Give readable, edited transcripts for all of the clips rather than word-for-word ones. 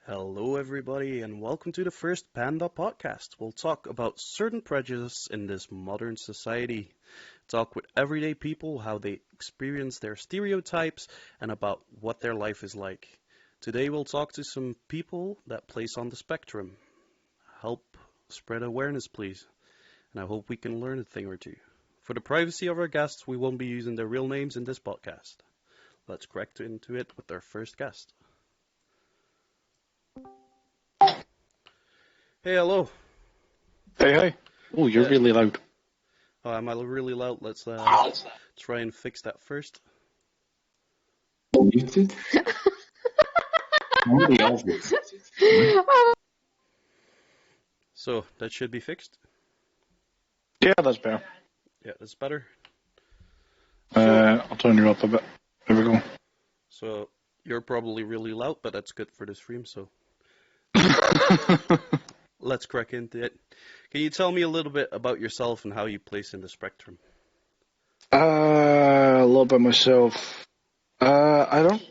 Hello, everybody, and welcome to the first Panda podcast. We'll talk about certain prejudice in this modern society, talk with everyday people, how they experience their stereotypes, and about what their life is like. Today, we'll talk to some people that place on the spectrum. Help spread awareness, please, and I hope we can learn a thing or two. For the privacy of our guests, we won't be using their real names in this podcast. Let's crack into it with our first guest. Hey, hello. Hey, hey. Oh, you're really loud. Oh, am I really loud? Let's try and fix that first. Muted? Nobody else is. So that should be fixed. Yeah, that's better. Yeah, that's better. I'll turn you up a bit. There we go. So you're probably really loud, but that's good for the stream. So let's crack into it. Can you tell me a little bit about yourself and how you place in the spectrum? A little bit myself. I don't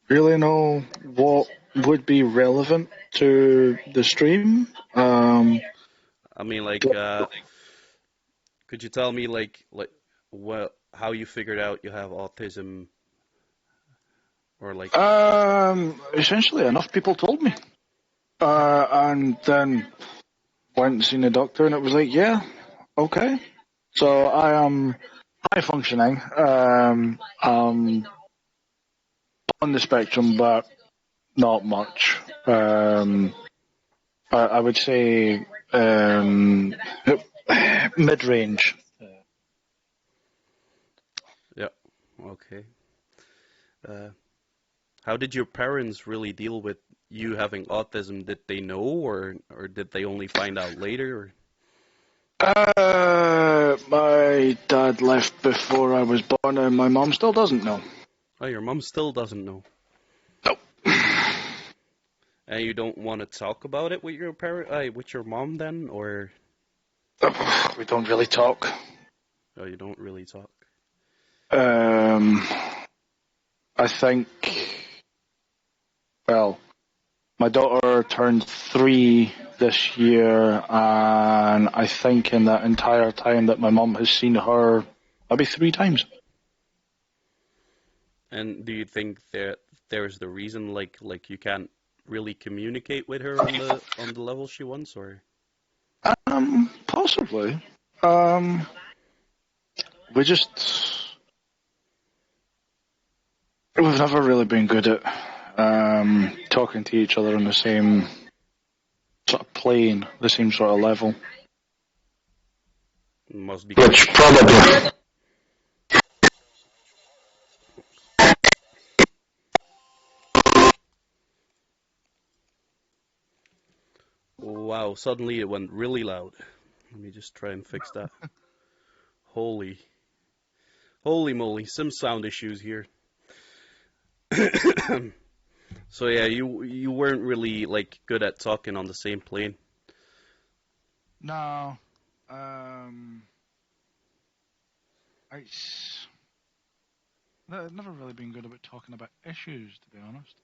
really know what would be relevant to the stream. I mean, could you tell me how you figured out you have autism, or essentially enough people told me. And then went and seen a doctor, and it was like, yeah, okay. So I am high functioning, on the spectrum, but not much. I would say mid-range. Yeah, okay. How did your parents really deal with you having autism? Did they know, or did they only find out later? My dad left before I was born, and my mom still doesn't know. Oh, your mom still doesn't know. Nope. And you don't want to talk about it with your with your mom then, or? We don't really talk. Oh, you don't really talk. I think. Well, my daughter turned 3 this year, and I think in that entire time that my mum has seen her maybe 3 times. And do you think that there's the reason, like you can't really communicate with her on the level she wants, or? Possibly. We've never really been good at talking to each other on the same sort of plane, the same sort of level. Must be. Which probably. Wow, suddenly it went really loud. Let me just try and fix that. Holy moly, some sound issues here. So yeah, you weren't really good at talking on the same plane. No. I've never really been good about talking about issues, to be honest.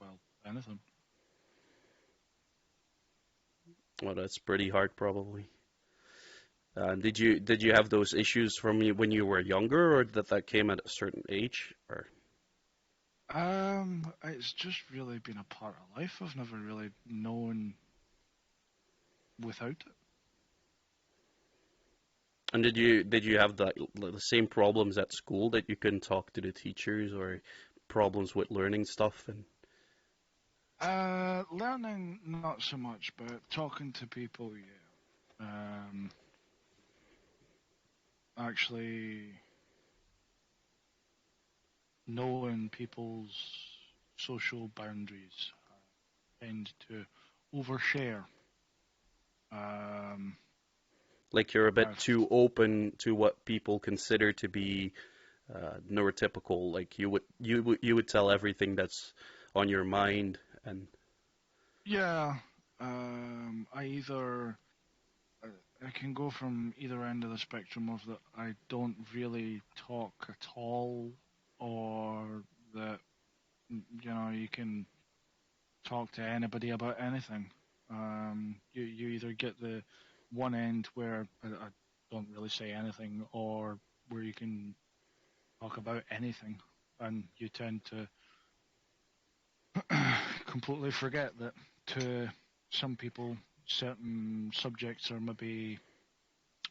Well, anything. Well, that's pretty hard, probably. Did you have those issues from when you were younger, or that came at a certain age, or? It's just really been a part of life. I've never really known without it. And did you have the same problems at school, that you couldn't talk to the teachers, or problems with learning stuff? And Learning not so much, but talking to people, yeah. Actually knowing people's social boundaries. Tend to overshare. like you're a bit too open to what people consider to be neurotypical. Like you would tell everything that's on your mind, and Yeah. I can go from either end of the spectrum of that I don't really talk at all, or that you can talk to anybody about anything. You either get the one end where I don't really say anything, or where you can talk about anything, and you tend to completely forget that to some people, certain subjects are maybe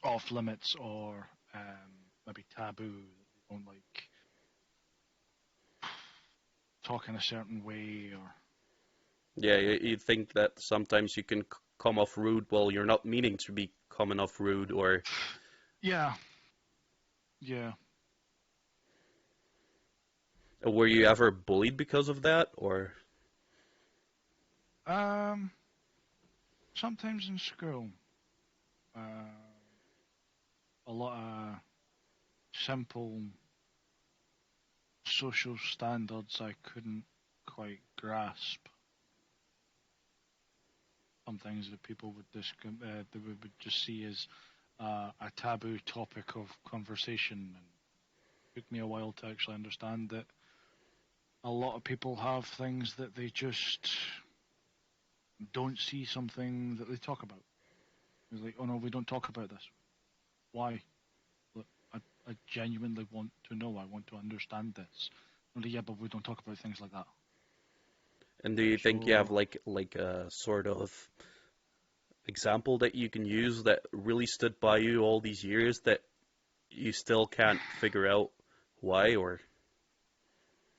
off limits or maybe taboo. They don't like talk in a certain way, or Yeah, you think that sometimes you can come off rude while you're not meaning to be coming off rude, or yeah, yeah. were you ever bullied because of that, or Um, Sometimes in school, uh, a lot of simple social standards I couldn't quite grasp. Some things that people would they would just see as a taboo topic of conversation, and it took me a while to actually understand that a lot of people have things that they just don't see something that they talk about. It's like, oh no, we don't talk about this. Why? Look, I genuinely want to know. I want to understand this. And yeah, but we don't talk about things like that. and do you think you have So, like a sort of example that you can use that really stood by you all these years that you still can't figure out why, or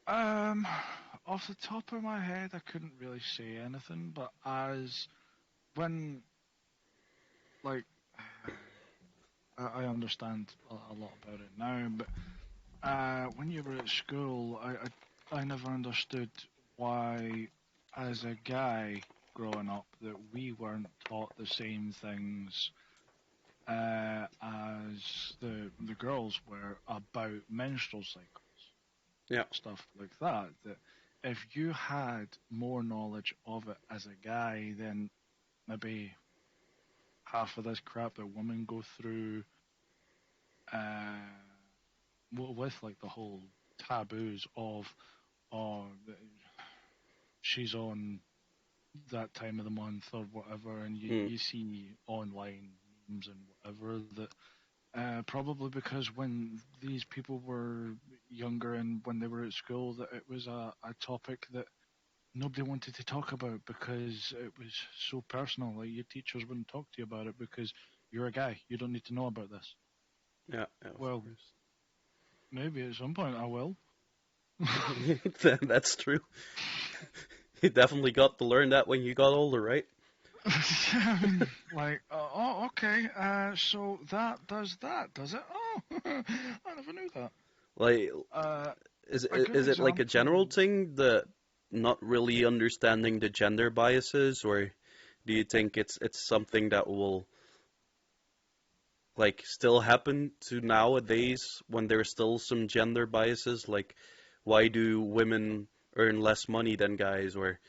um, off the top of my head, I couldn't really say anything. But as when, like, I understand a lot about it now. But when you were at school, I never understood why, as a guy growing up, that we weren't taught the same things as the girls were about menstrual cycles, yeah, stuff like that. That if you had more knowledge of it as a guy, then maybe half of this crap that women go through, uh, with like the whole taboos of, oh, she's on that time of the month or whatever, and mm, you see online memes and whatever that probably because when these people were younger and when they were at school, that it was a topic that nobody wanted to talk about because it was so personal. Like your teachers wouldn't talk to you about it because you're a guy. You don't need to know about this. yeah, yeah, of Well, maybe at some point I will. course. That's true. You definitely got to learn that when you got older, right? I mean, like, oh, okay. So that does that, does it? Oh, I never knew that. Like, Uh, is a good is it like a general example. thing that not really understanding the gender biases, or do you think it's something that will like still happen to nowadays when there's still some gender biases? Like, why do women earn less money than guys, or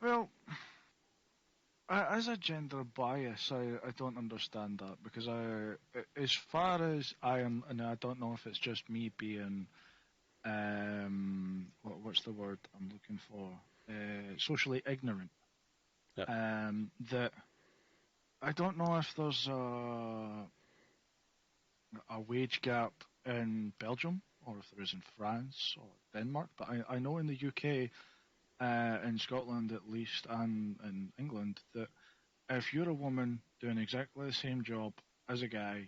Well, as a gender bias, I don't understand that because as far as I am, and I don't know if it's just me being, what's the word I'm looking for? Socially ignorant. yeah, That I don't know if there's a wage gap in Belgium or if there is in France or Denmark, but I know in the UK, in Scotland at least, and in England, that if you're a woman doing exactly the same job as a guy,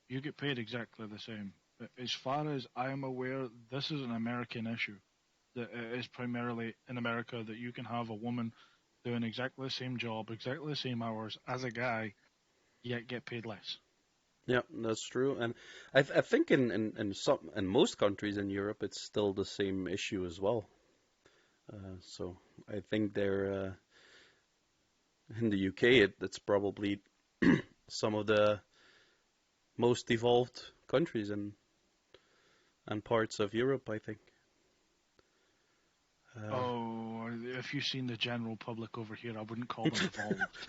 you get paid exactly the same. As far as I am aware, this is an American issue. That it is primarily in America that you can have a woman doing exactly the same job, exactly the same hours as a guy, yet get paid less. yeah, that's true. And I think in most countries in Europe it's still the same issue as well. So I think they're in the UK it's probably some of the most evolved countries and parts of Europe, I think. Uh, Oh, if you've seen the general public over here, I wouldn't call them evolved.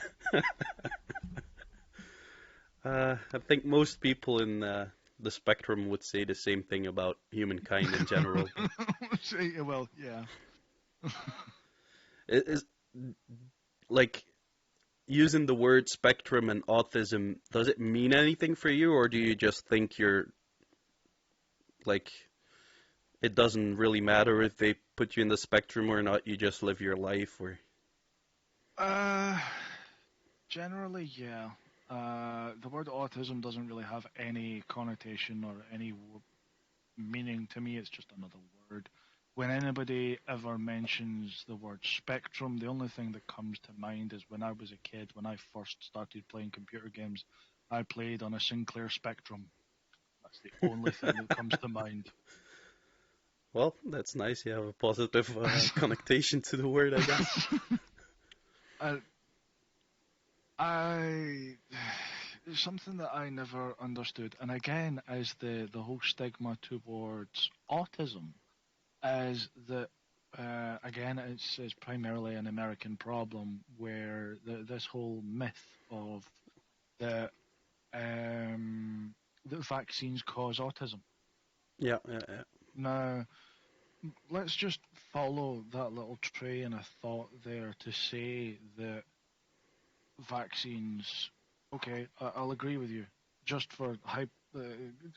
I think most people in the spectrum would say the same thing about humankind in general, but Well, yeah. Is like using the word spectrum and autism, does it mean anything for you, or do you just think you're like it doesn't really matter if they put you in the spectrum or not, you just live your life or Uh, Generally, yeah. The word autism doesn't really have any connotation or any meaning to me. It's just another word. When anybody ever mentions the word spectrum, the only thing that comes to mind is when I was a kid, when I first started playing computer games, I played on a Sinclair Spectrum. That's the only thing that comes to mind. well, that's nice. You have a positive connotation to the word, I guess. I, I something that I never understood, and again, is the whole stigma towards autism, is that again, it's primarily an American problem where this whole myth of the that vaccines cause autism. Yeah, yeah, yeah. Now, let's just follow that little train of thought there to say that vaccines. Okay, I'll agree with you. Just for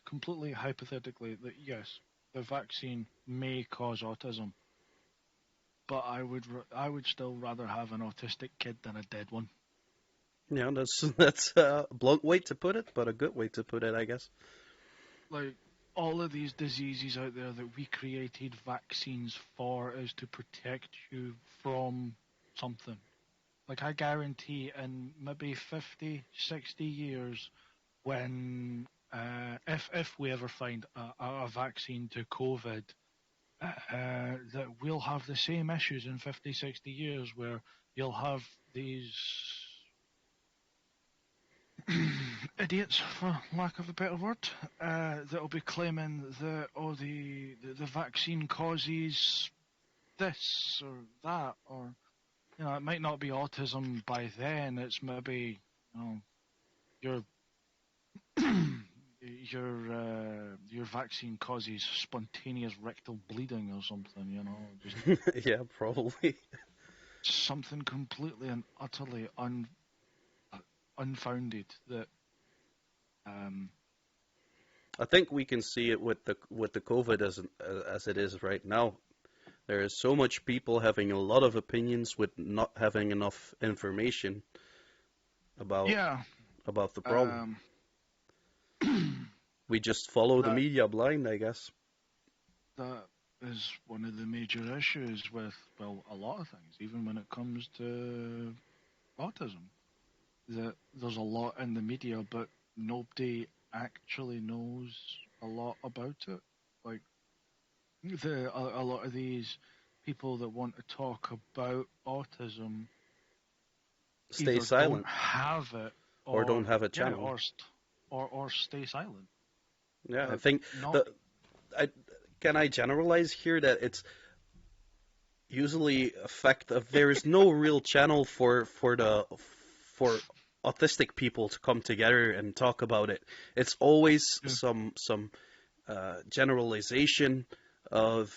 completely hypothetically, that yes, the vaccine may cause autism, but I would still rather have an autistic kid than a dead one. Yeah, that's a blunt way to put it, but a good way to put it, I guess. Like all of these diseases out there that we created vaccines for is to protect you from something. Like I guarantee in maybe 50, 60 years, when if we ever find a vaccine to COVID, that we'll have the same issues in 50, 60 years where you'll have these idiots, for lack of a better word, that'll be claiming that the vaccine causes this or that, or it might not be autism by then. It's maybe your your vaccine causes spontaneous rectal bleeding or something. Just Yeah, probably. something completely and utterly unfounded that um I think we can see it with the COVID as it is right now. There is so much people having a lot of opinions with not having enough information about yeah about the problem. um We just follow the that media blind, I guess. that is one of the major issues with, well, a lot of things, even when it comes to autism. That there's a lot in the media, but nobody actually knows a lot about it. Like a lot of these people that want to talk about autism Stay either don't silent have it or don't or have a yeah channel. or stay silent. Yeah, I That think not the I can I generalize here that it's usually a fact of there is no real channel for autistic people to come together and talk about it. It's always yeah, some generalization of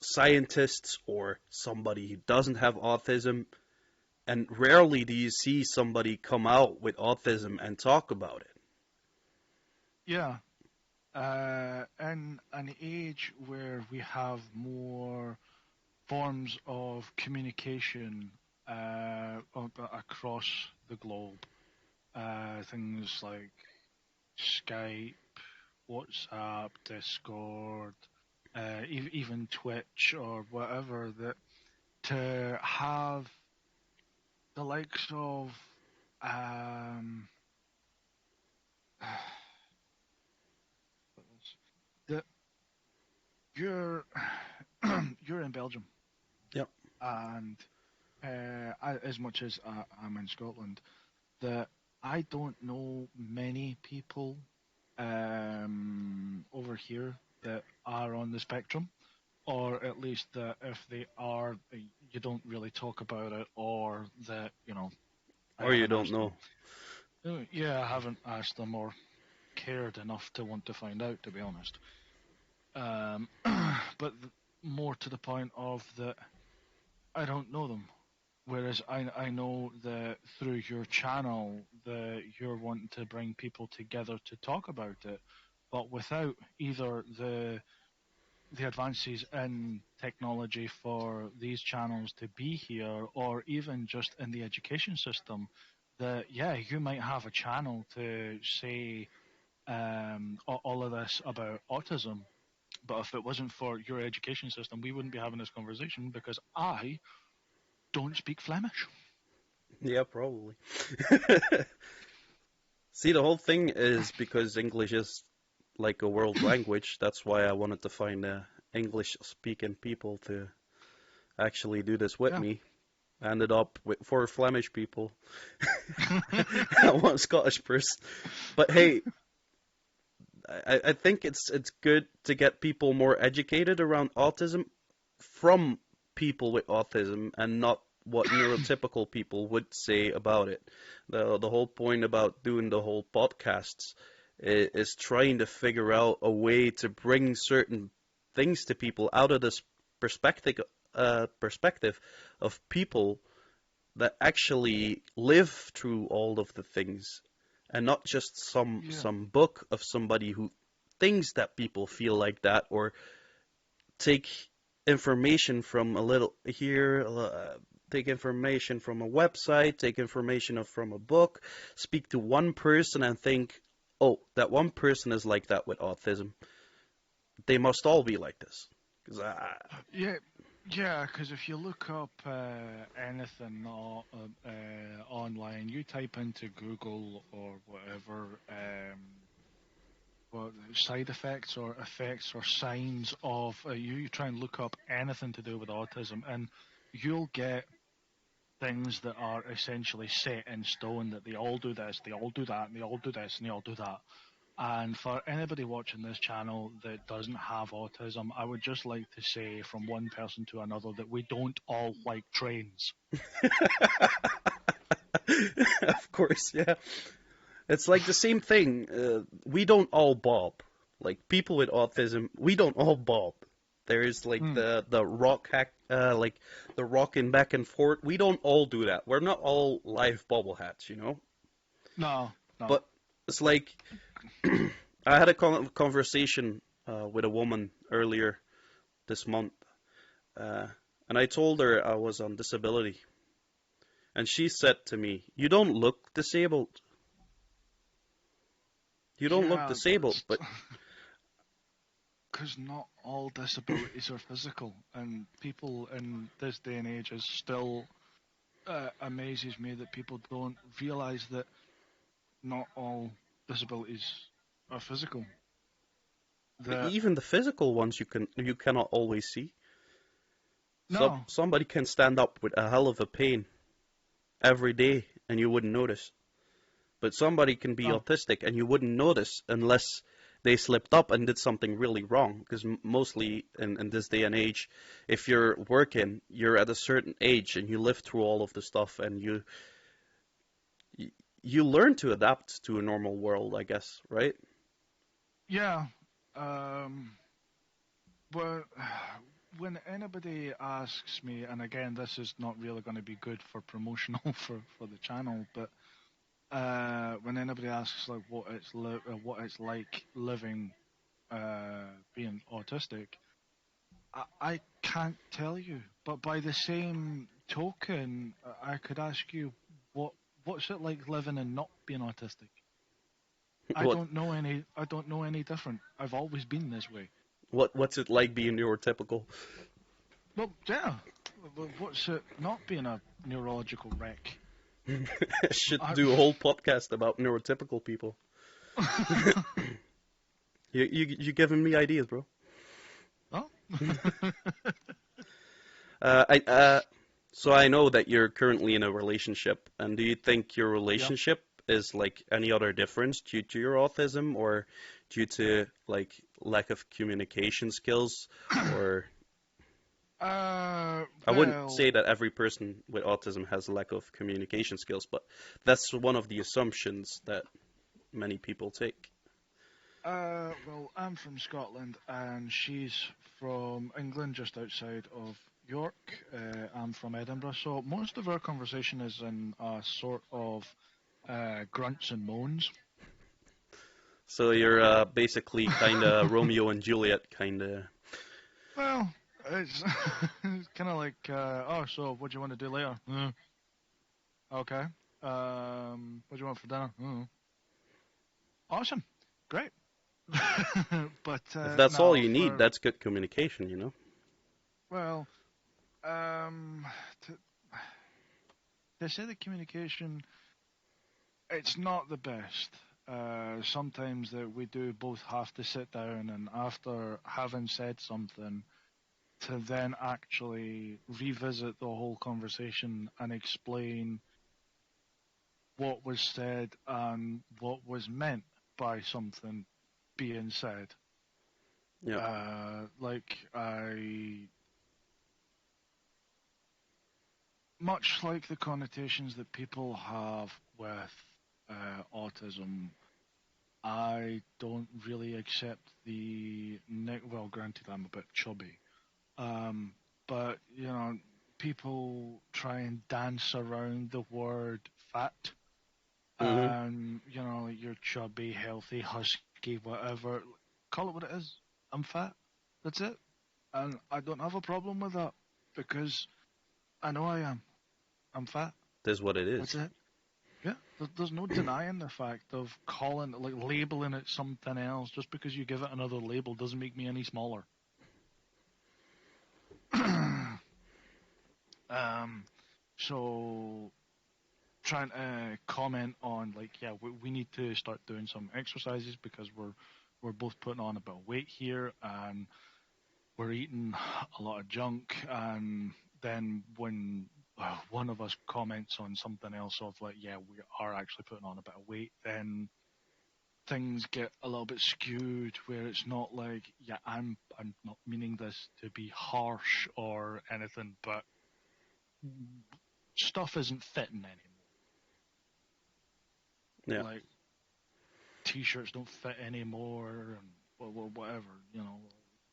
scientists or somebody who doesn't have autism, and rarely do you see somebody come out with autism and talk about it. yeah. In an age where we have more forms of communication across the globe, things like Skype, WhatsApp, Discord, even Twitch or whatever, that to have the likes of um, that you're you're in Belgium, Yep. and as much as I'm in Scotland, that I don't know many people over here that are on the spectrum, or at least that if they are, you don't really talk about it, or that I Or you haven't don't asked them. know. Yeah, I haven't asked them or cared enough to want to find out, to be honest. Um, but more to the point of that, I don't know them. Whereas I know that through your channel that you're wanting to bring people together to talk about it, but without either the advances in technology for these channels to be here, or even just in the education system, that yeah, you might have a channel to say all of this about autism, but if it wasn't for your education system, we wouldn't be having this conversation because I don't speak Flemish. Yeah, probably. See, the whole thing is because English is like a world language. That's why I wanted to find English-speaking people to actually do this with Yeah. me. I ended up with four Flemish people and one Scottish person. But hey, I think it's good to get people more educated around autism from people with autism and not what neurotypical people would say about it. The whole point about doing the whole podcasts is trying to figure out a way to bring certain things to people out of this perspective of people that actually live through all of the things and not just Yeah. some book of somebody who thinks that people feel like that or take information from a little here, take information from a website, take information from a book, speak to one person and think, oh, that one person is like that with autism. They must all be like this. 'Cause Yeah, yeah. Because if you look up anything online, you type into Google or whatever, what side effects or signs of you try and look up anything to do with autism, and you'll get things that are essentially set in stone that they all do this, they all do that, and they all do this, and they all do that. And for anybody watching this channel that doesn't have autism, I would just like to say from one person to another that we don't all like trains. of course, yeah. It's like the same thing. We don't all bob. Like people with autism, we don't all bob. There is like Mm, the rock hack, like the rocking back and forth. We don't all do that. We're not all live bobbleheads, you know. no, no. But it's like I had a conversation with a woman earlier this month, uh, and I told her I was on disability, and she said to me, "You don't look disabled. You don't look Yeah, disabled." that's But because not all disabilities are physical, and people in this day and age is still amazes me that people don't realize that not all disabilities are physical. That even the physical ones you cannot always see. no, Somebody can stand up with a hell of a pain every day and you wouldn't notice. But somebody can be no, autistic and you wouldn't notice unless they slipped up and did something really wrong. Because mostly in this day and age, if you're working, you're at a certain age and you live through all of the stuff and you, you learn to adapt to a normal world, I guess, right? yeah. Um, Well, when anybody asks me, and again, this is not really going to be good for promotional for the channel, but when anybody asks like what it's like living being autistic, I can't tell you. But by the same token, I could ask you what what's it like living and not being autistic. I What don't know any. I don't know any different. I've always been this way. what's it like being neurotypical? Well, yeah. What's it not being a neurological wreck? Should I, do a whole podcast about neurotypical people. You giving me ideas, bro. oh? I so I know that you're currently in a relationship, and do you think your Yep. relationship is like any other difference due to your autism or due to like lack of communication skills? Or I wouldn't say Well, that every person with autism has a lack of communication skills, but that's one of the assumptions that many people take. well, I'm from Scotland and she's from England, just outside of York. I'm from Edinburgh. So most of our conversation is in a sort of grunts and moans. So you're basically kind of Romeo and Juliet kind of. Well, it's, it's kind of like, oh, so what do you want to do later? Okay. What do you want for dinner? Awesome. Great. But If that's all no, you need, for that's good communication, you know? well, um, to, they say that communication it's not the best. Sometimes that we do both have to sit down and after having said something to then actually revisit the whole conversation and explain what was said and what was meant by something being said. Yeah. Like I, much like the connotations that people have with autism, I don't really accept the well, granted, I'm a bit chubby, um, but people try and dance around the word fat, Hmm. and like you're chubby, healthy, husky, whatever. Call it what it is. I'm fat. That's it, and I don't have a problem with that because I know I am. I'm fat. That's what it That's is. it. Yeah, there's no denying the fact of calling, like labeling it something else. Just because you give it another label doesn't make me any smaller. um, so trying to comment on like, yeah, we need to start doing some exercises because we're both putting on a bit of weight here and we're eating a lot of junk. And then when one of us comments on something else of like, yeah, we are actually putting on a bit of weight, then things get a little bit skewed where it's not like, yeah, I'm not meaning this to be harsh or anything, but stuff isn't fitting anymore. Yeah. Like t-shirts don't fit anymore, and whatever.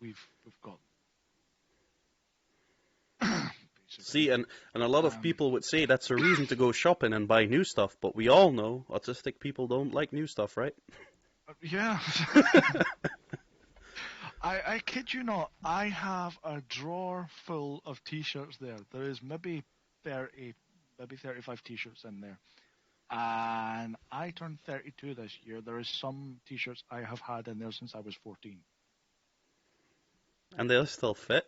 We've got basically. See, and a lot of Um, people would say that's a reason to go shopping and buy new stuff, but we all know autistic people don't like new stuff, right? yeah, I kid you not. I have a drawer full of t-shirts there. There is maybe 30, maybe 35 t-shirts in there. And I turned 32 this year. There is some t-shirts I have had in there since I was 14. And they'll still fit.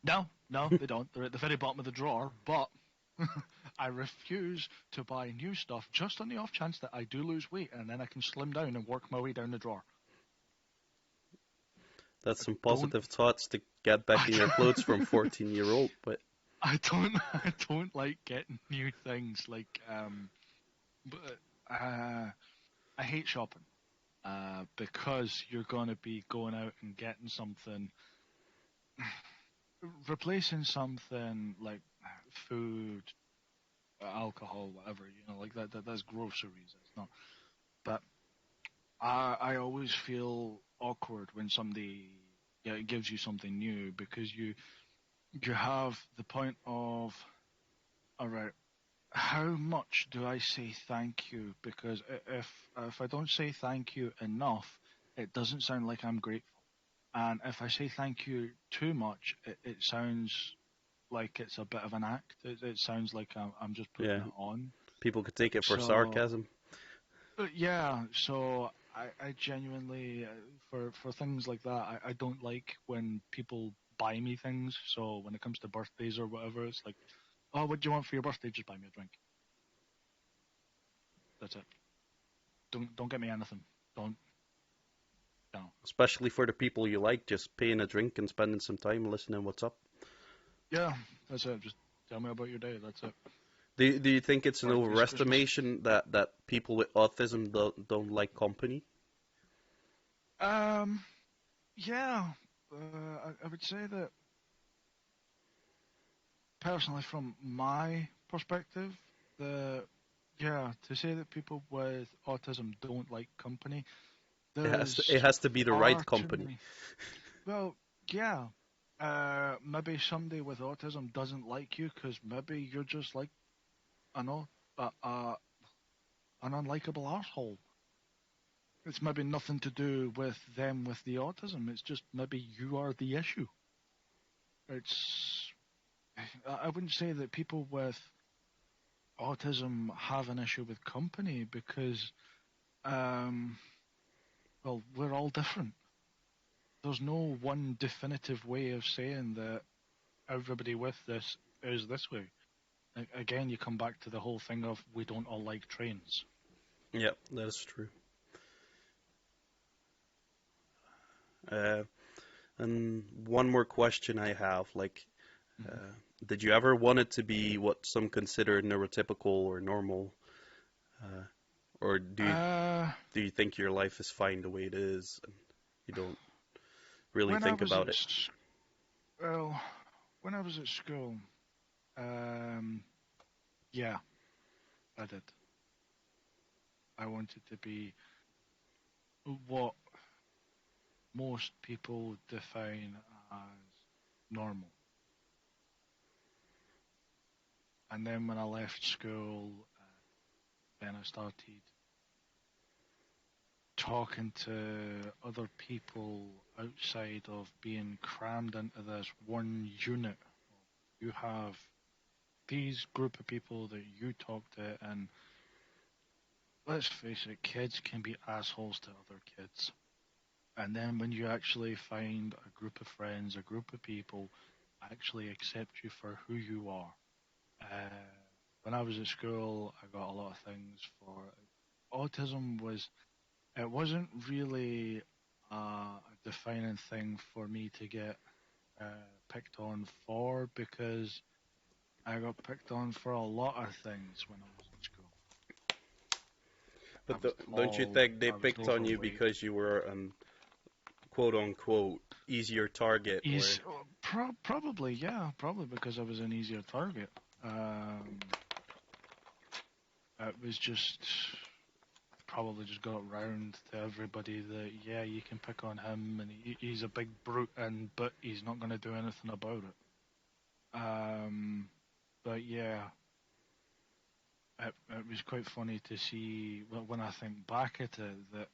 No, no, they don't. They're at the very bottom of the drawer. But I refuse to buy new stuff just on the off chance that I do lose weight and then I can slim down and work my way down the drawer. That's I some don't. positive thoughts to get back in your clothes from 14-year-old, but I don't. I don't like getting new things. But I hate shopping. Because you're gonna be going out and getting something, replacing something like food, alcohol, whatever. Like that's groceries. It's not. But I always feel awkward when somebody gives you something new because you have the point of, all right, how much do I say thank you? Because if I don't say thank you enough, it doesn't sound like I'm grateful. And if I say thank you too much, it sounds like it's a bit of an act. It sounds like I'm just putting yeah, it on. people could take it for So sarcasm. yeah, so I genuinely for things like that, I don't like when people buy me things. So when it comes to birthdays or whatever, it's like, oh, what do you want for your birthday? Just buy me a drink. That's it. Don't get me anything. Don't no. Especially for the people you like, just paying a drink and spending some time listening what's up. Yeah, that's it. Just tell me about your day. That's it. Do you think it's an Birthday's Christmas. overestimation that people with autism don't like company? Um, yeah, I would say that personally, from my perspective, the yeah, to say that people with autism don't like company, It there has to, is it has to be the right far too company. many. Well, yeah. maybe somebody with autism doesn't like you because maybe you're just like, I know, an unlikable asshole. It's maybe nothing to do with them with the autism. It's just maybe you are the issue. It's I wouldn't say that people with autism have an issue with company because, um, well, we're all different. There's no one definitive way of saying that everybody with this is this way. Again, you come back to the whole thing of we don't all like trains. Yeah, that is true. Uh, and one more question I have, like, Mhm. did you ever want it to be what some consider neurotypical or normal, uh, or Uh, do you think your life is fine the way it is, and you don't really when I think was about at it? well, when I was at school, um, yeah, I did. I wanted to be what most people define as normal. And then when I left school, then I started talking to other people outside of being crammed into this one unit. You have these group of people that you talk to, and let's face it, kids can be assholes to other kids. And then when you actually find a group of friends, a group of people actually accept you for who you are. When I was at school, I got a lot of things for autism. It wasn't really a defining thing for me to get picked on for because I got picked on for a lot of things when I was in school. I But was don't you tall, think they I was picked on you overweight. because you were an quote unquote easier target, or Probably, yeah, probably because I was an easier target. Um, it was just probably just got round to everybody that yeah, you can pick on him and he's a big brute, and but he's not going to do anything about it. But yeah, it was quite funny to see when I think back at it that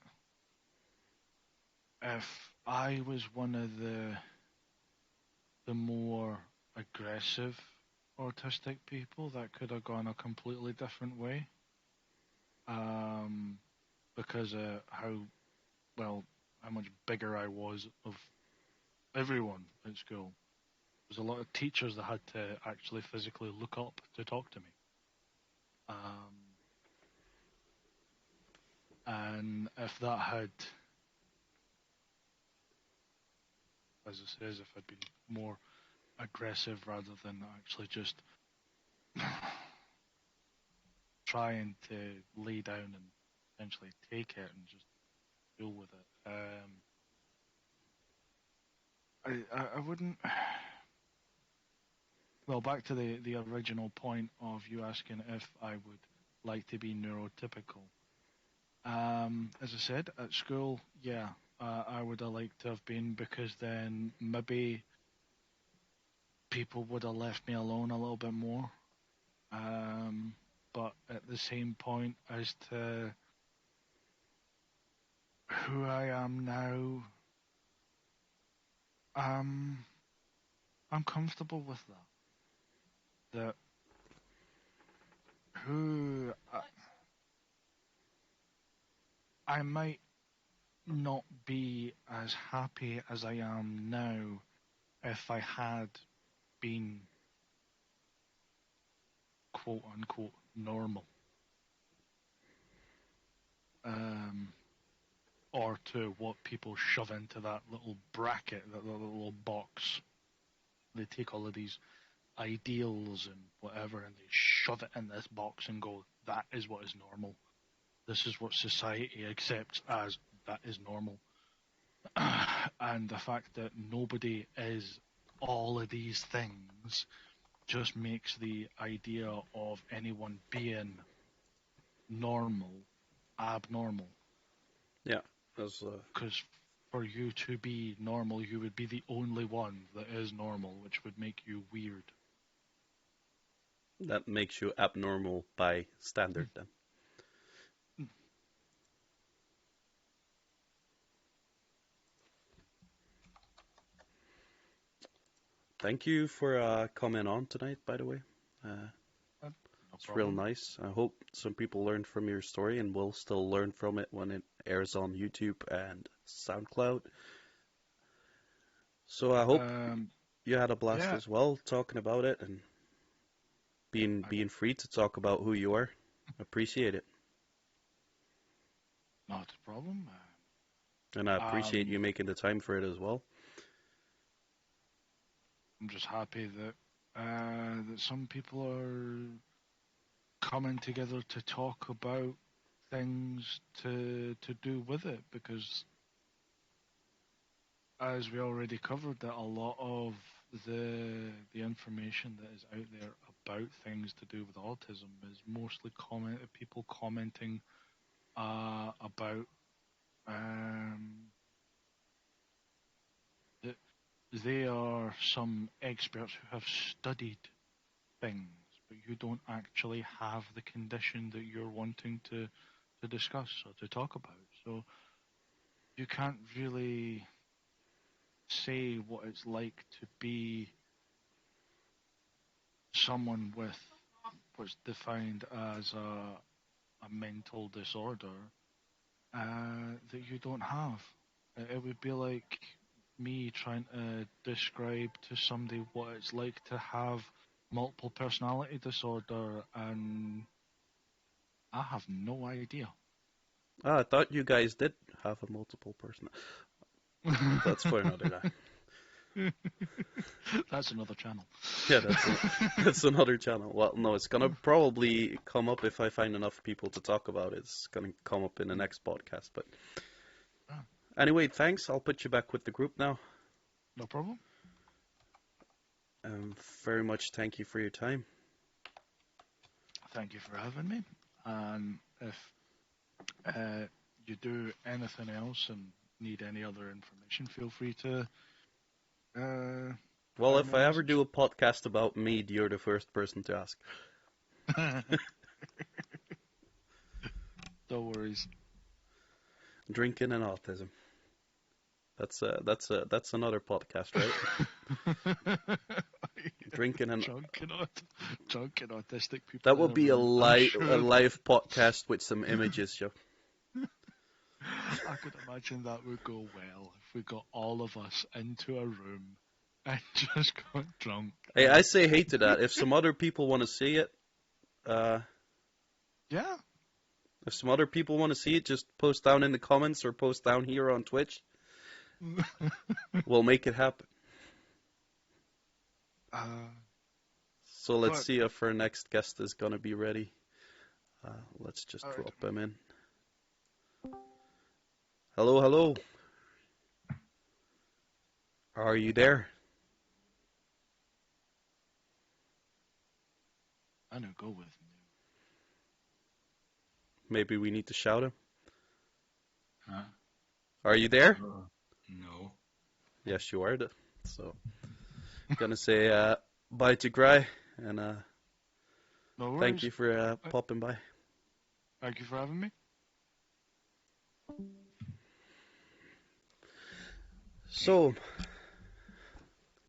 if I was one of the more aggressive autistic people, that could have gone a completely different way. Um, because how well how much bigger I was of everyone at school. There's a lot of teachers that had to actually physically look up to talk to me. Um, and if that had, as it says, if I'd been more aggressive rather than actually just trying to lay down and essentially take it and just deal with it, I wouldn't. Well, back to the original point of you asking if I would like to be neurotypical. As I said, at school, yeah, I would have liked to have been because then maybe people would have left me alone a little bit more. Um, but at the same point as to who I am now, um, I'm comfortable with that. That who I might not be as happy as I am now if I had been quote unquote normal. Um, or to what people shove into that little bracket, that little box. They take all of these ideals and whatever and they shove it in this box and go, that is what is normal. This is what society accepts as that is normal. And the fact that nobody is all of these things just makes the idea of anyone being normal abnormal. yeah, that's Because for you to be normal, you would be the only one that is normal, which would make you weird. That makes you abnormal by standard then. Thank you for coming on tonight, by the way. Uh, No it's real problem. nice. I hope some people learned from your story and will still learn from it when it airs on YouTube and SoundCloud. So I hope Um, you had a blast yeah, as well talking about it and I, being free to talk about who you are. Appreciate it. not a problem. And I appreciate Um, you making the time for it as well. I'm just happy that some people are coming together to talk about things to do with it, because as we already covered, that a lot of the information that is out there about things to do with autism is mostly people commenting about that they are some experts who have studied things, but you don't actually have the condition that you're wanting to discuss or to talk about. So you can't really say what it's like to be someone with what's defined as a mental disorder that you don't have. It would be like me trying to describe to somebody what it's like to have multiple personality disorder, and I have no idea. Ah, I thought you guys did have a multiple person. That's for another day. That's another channel. Yeah, that's another channel. Well, no, it's gonna probably come up if I find enough people to talk about it. It's gonna come up in the next podcast. But Ah, anyway, thanks. I'll put you back with the group now. no problem. Very much thank you for your time. Thank you for having me. And if you do anything else and need any other information, feel free to Well, fire if me a I ever message. do a podcast about mead, you're the first person to ask. No worries. Drinking and autism. That's another podcast, right? Drinking and drunk and drunk and autistic that people will in a be a room. I'm live a sure live podcast with some images, Joe. I could imagine that would go well if we got all of us into a room and just got drunk. Hey, I say hey to that. If some other people want to see it, uh, Yeah. if some other people want to see it, just post down in the comments or post down here on Twitch. We'll make it happen. uh, So let's but see if our next guest is gonna be ready. Let's just all right. drop him in. Hello, hello. Are you there? I know. Go with Maybe we need to shout him. Huh? Are you there? No. Yes, you are. So, gonna say bye to Gry and no thank worries. you for popping by. Thank you for having me. So,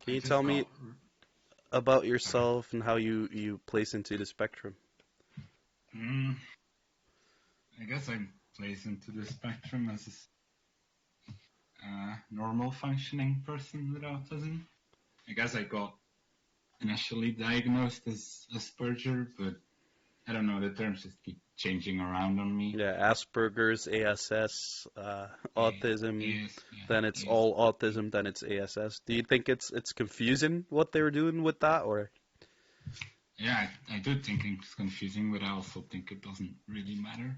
can I you just tell me got. about Sorry. yourself and how you place into the spectrum? Mm, I guess I place into the spectrum as a normal functioning person with autism. I guess I got initially diagnosed as Asperger, but I don't know, the terms just keep changing around on me. Yeah, Asperger's, ASS, autism. Then it's Yes. all autism. Then it's ASS. Do you think it's confusing what they're doing with that, or? Yeah, I do think it's confusing, but I also think it doesn't really matter.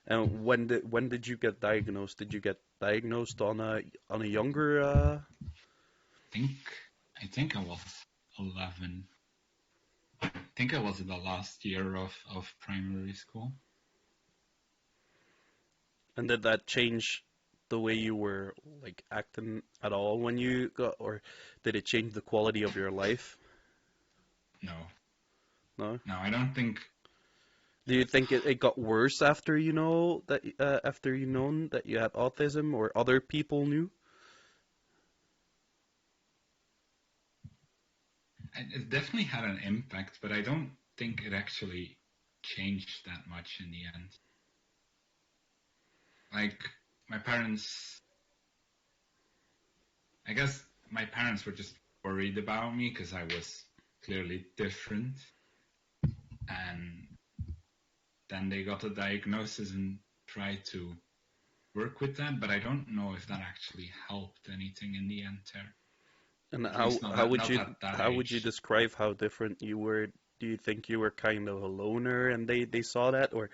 And when did you get diagnosed? Did you get diagnosed on a younger? think I think I was 11. I think I was in the last year of primary school. And did that change the way you were like acting at all when you got, or did it change the quality of your life? No, No? no, I don't think. Do you think it got worse after you know that after you known that you had autism or other people knew? It definitely had an impact, but I don't think it actually changed that much in the end. Like my parents, I guess my parents were just worried about me because I was clearly different, and then they got a diagnosis and tried to work with that, but I don't know if that actually helped anything in the end there. And At least not not at that how would you age. describe how different you were? Do you think you were kind of a loner and they saw that, or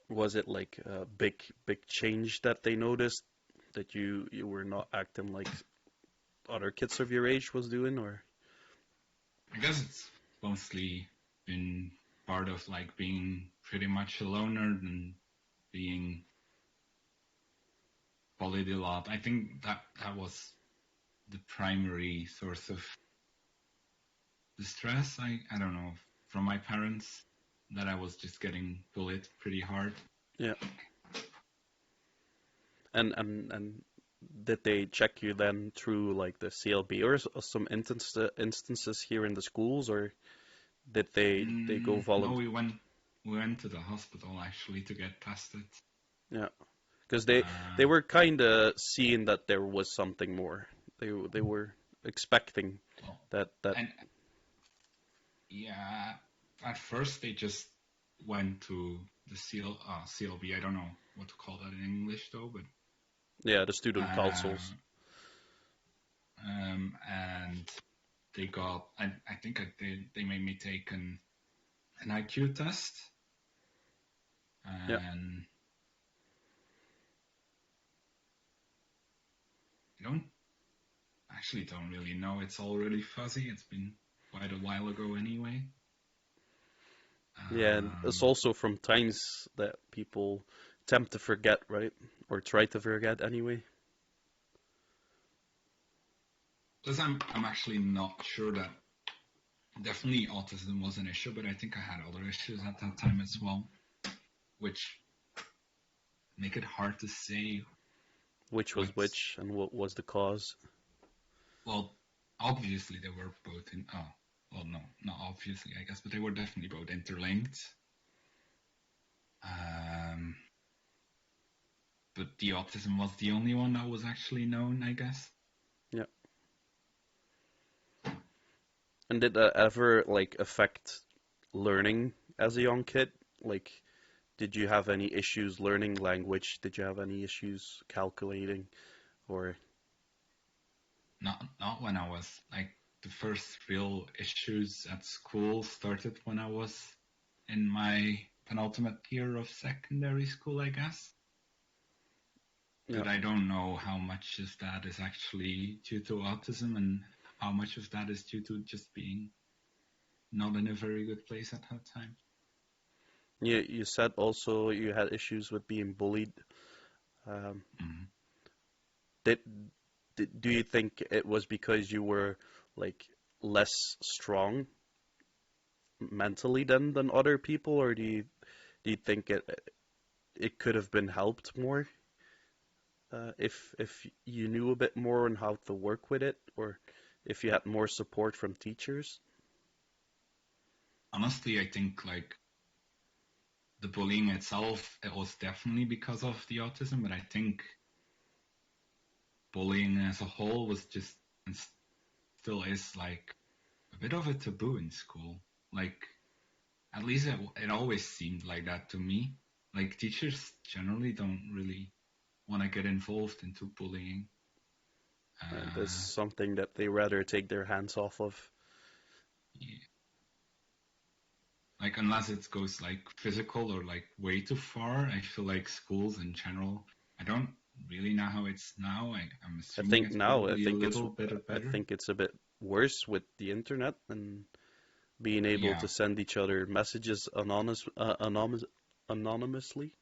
was it like a big change that they noticed that you were not acting like other kids of your age was doing, or I guess it's mostly been part of like being pretty much a loner and being bullied a lot. I think that was the primary source of distress. I don't know, from my parents, that I was just getting bullied pretty hard. yeah? And did they check you then through like the CLB or some instances here in the schools, or did they go No, volunteer? we went to the hospital actually to get tested. Yeah, because they Uh, were kind of seeing that there was something more. They were expecting well, that. and yeah, at first they just went to the CLB. I don't know what to call that in English though, but Yeah, the student uh, councils. and they got. I think they made me take an IQ test, Yeah, and I don't really know. It's all really fuzzy. It's been quite a while ago anyway. yeah, and it's Um, also from times that people tend to forget, right? Or try to forget anyway. Plus, I'm actually not sure that definitely autism was an issue, but I think I had other issues at that time as well, which make it hard to say Which was what's. which, and what was the cause? Well, obviously they were both in. Oh, well, no, not obviously, I guess, but they were definitely both interlinked. Um, but the autism was the only one that was actually known, I guess. Yeah. And did that ever like affect learning as a young kid? Like, did you have any issues learning language? Did you have any issues calculating? Or Not when I was like the first real issues at school started when I was in my penultimate year of secondary school, I guess. yeah, But I don't know how much of that is actually due to autism and how much of that is due to just being not in a very good place at that time. you said also you had issues with being bullied. Um, Mm. did, do you think it was because you were like less strong mentally than other people, or do you think it could have been helped more if you knew a bit more on how to work with it, or if you had more support from teachers? Honestly, I think like the bullying itself, it was definitely because of the autism, but I think bullying as a whole was just and still is like a bit of a taboo in school. Like at least it always seemed like that to me. Like teachers generally don't really want to get involved into bullying. That's Uh, something that they rather take their hands off of. yeah. Like unless it goes like physical or like way too far, I feel like schools in general. I don't really know how it's now. I'm I assuming think it's now, probably a little bit I better. think it's a bit worse with the internet and being able Yeah, to send each other messages anonymous, anonymously.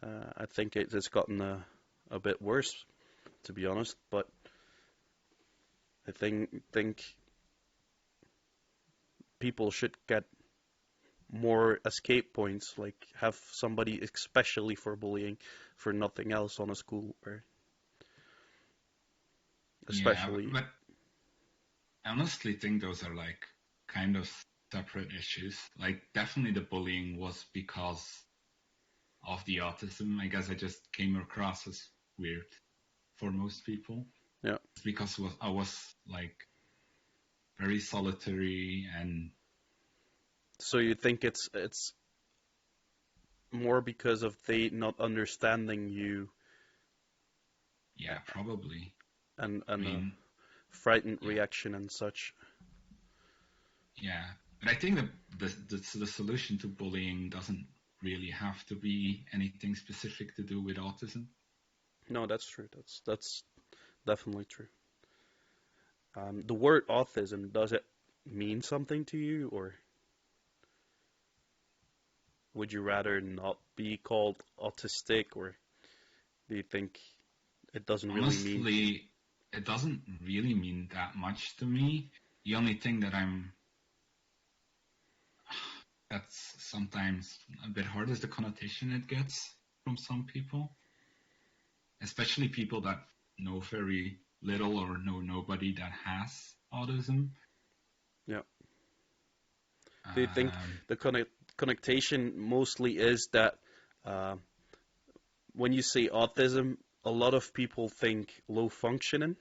I think it's gotten a bit worse, to be honest. But I think people should get more escape points, like have somebody especially for bullying, for nothing else on a school, or Yeah, especially. but I honestly think those are like kind of separate issues. Like definitely the bullying was because of the autism. I guess I just came across as weird for most people. Yeah. It's because I was like very solitary and So you think it's more because of they not understanding you yeah, probably. I and a mean, frightened yeah, reaction and such. yeah. But I think that the solution to bullying doesn't really have to be anything specific to do with autism. No, that's true. That's definitely true. The word autism, does it mean something to you, or would you rather not be called autistic, or do you think it doesn't really mean? Honestly, it doesn't really mean that much to me. The only thing that's sometimes a bit hard is the connotation it gets from some people, especially people that know very little or know nobody that has autism. Yeah. Do you think Um, the connotation mostly is that uh, when you say autism, a lot of people think low functioning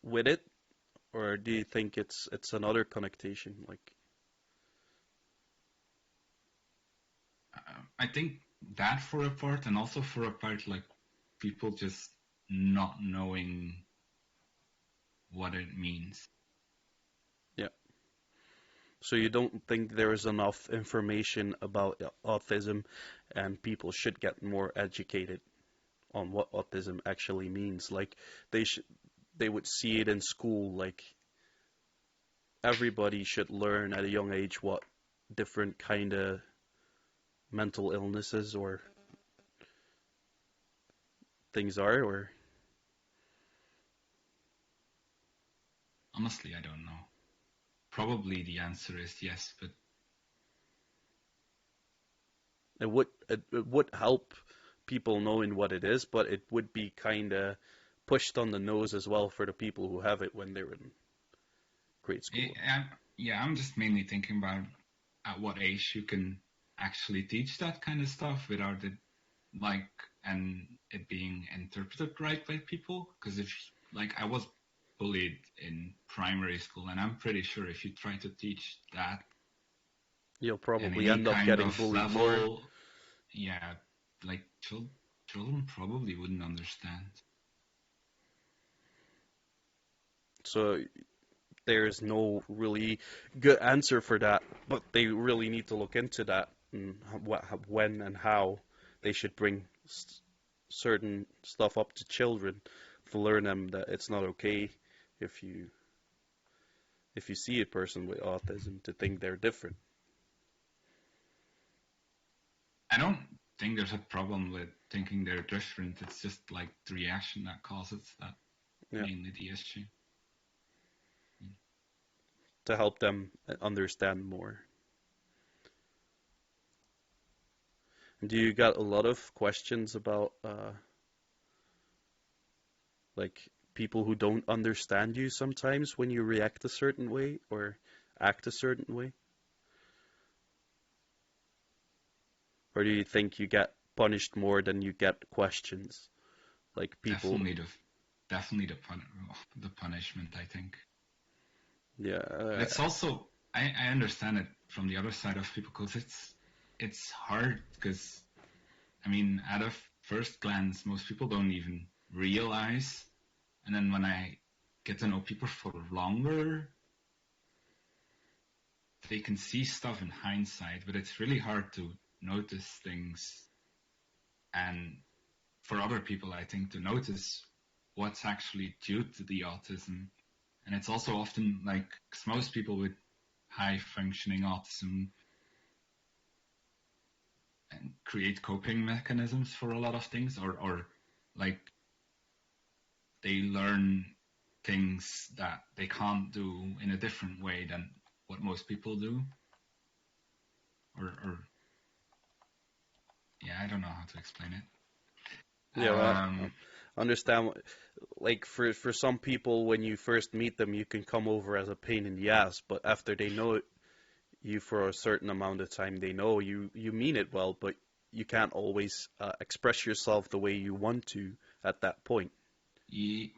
with it, or do you think it's another connotation? Like, I think that for a part, and also for a part, like people just not knowing what it means. yeah. So you don't think there is enough information about autism, and people should get more educated on what autism actually means. Like they would see it in school. Like everybody should learn at a young age what different kind of mental illnesses or things are, or Honestly, I don't know. Probably the answer is yes, but it would help people knowing what it is, but it would be kind of pushed on the nose as well for the people who have it when they're in grade I school. yeah, I'm just mainly thinking about at what age you can actually teach that kind of stuff without it like and it being interpreted right by people. Because if like I was bullied in primary school, and I'm pretty sure if you try to teach that You'll in probably any end up kind getting of bullied more. level, yeah, like children probably wouldn't understand. So there's no really good answer for that, but they really need to look into that and what, when, and how they should bring certain stuff up to children to learn them that it's not okay if you see a person with autism to think they're different. I don't think there's a problem with thinking they're different. It's just like the reaction that causes that, Yeah, mainly the issue. to help them understand more. Do you got a lot of questions about like people who don't understand you sometimes when you react a certain way or act a certain way? Or do you think you get punished more than you get questions? Like people, Definitely definitely the punishment, I think. yeah, But it's also I understand it from the other side of people because it's hard because I mean at a first glance most people don't even realize, and then when I get to know people for longer, they can see stuff in hindsight, but it's really hard to notice things. And for other people, I think to notice what's actually due to the autism. And it's also often like, 'cause most people with high functioning autism create coping mechanisms for a lot of things, or like they learn things that they can't do in a different way than what most people do, or yeah, I don't know how to explain it. Yeah, well, Um, I understand. Like for some people, when you first meet them, you can come over as a pain in the ass, but after they know you for a certain amount of time, they know you mean it well, but you can't always express yourself the way you want to at that point. ye-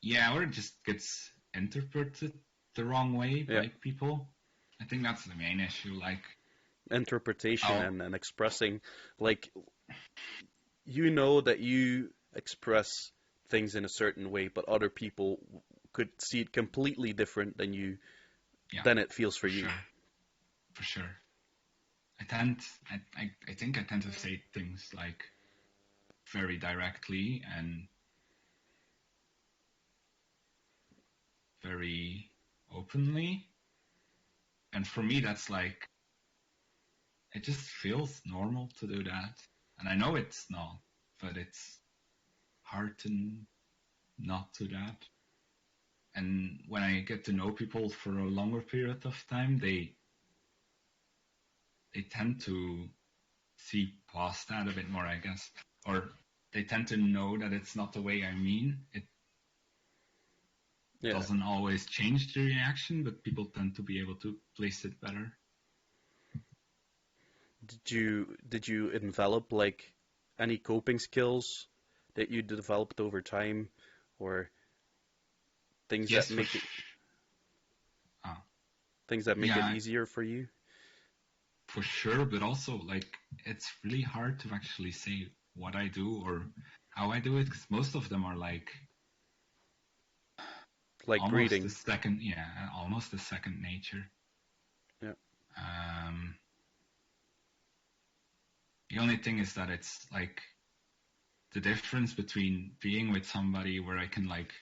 yeah, or it just gets interpreted the wrong way Yeah, by people. I think that's the main issue. Like, interpretation oh, and expressing, like you know that you express things in a certain way, but other people could see it completely different than you, yeah, than it feels for for you. sure, for sure. I think I tend to say things like very directly and very openly. And for me, that's like, it just feels normal to do that. And I know it's not, but it's hard to not do that. And when I get to know people for a longer period of time, they tend to see past that a bit more, I guess. Or they tend to know that it's not the way I mean. It Yeah. doesn't always change the reaction, but people tend to be able to place it better. Did you develop like any coping skills that you developed over time, or things that Yes, for make it uh, things that make it yeah, easier for you? for sure. But also, like, it's really hard to actually say what I do or how I do it, because most of them are like Like breathing. almost a second nature. Yeah. Um, the only thing is that it's like the difference between being with somebody where I can like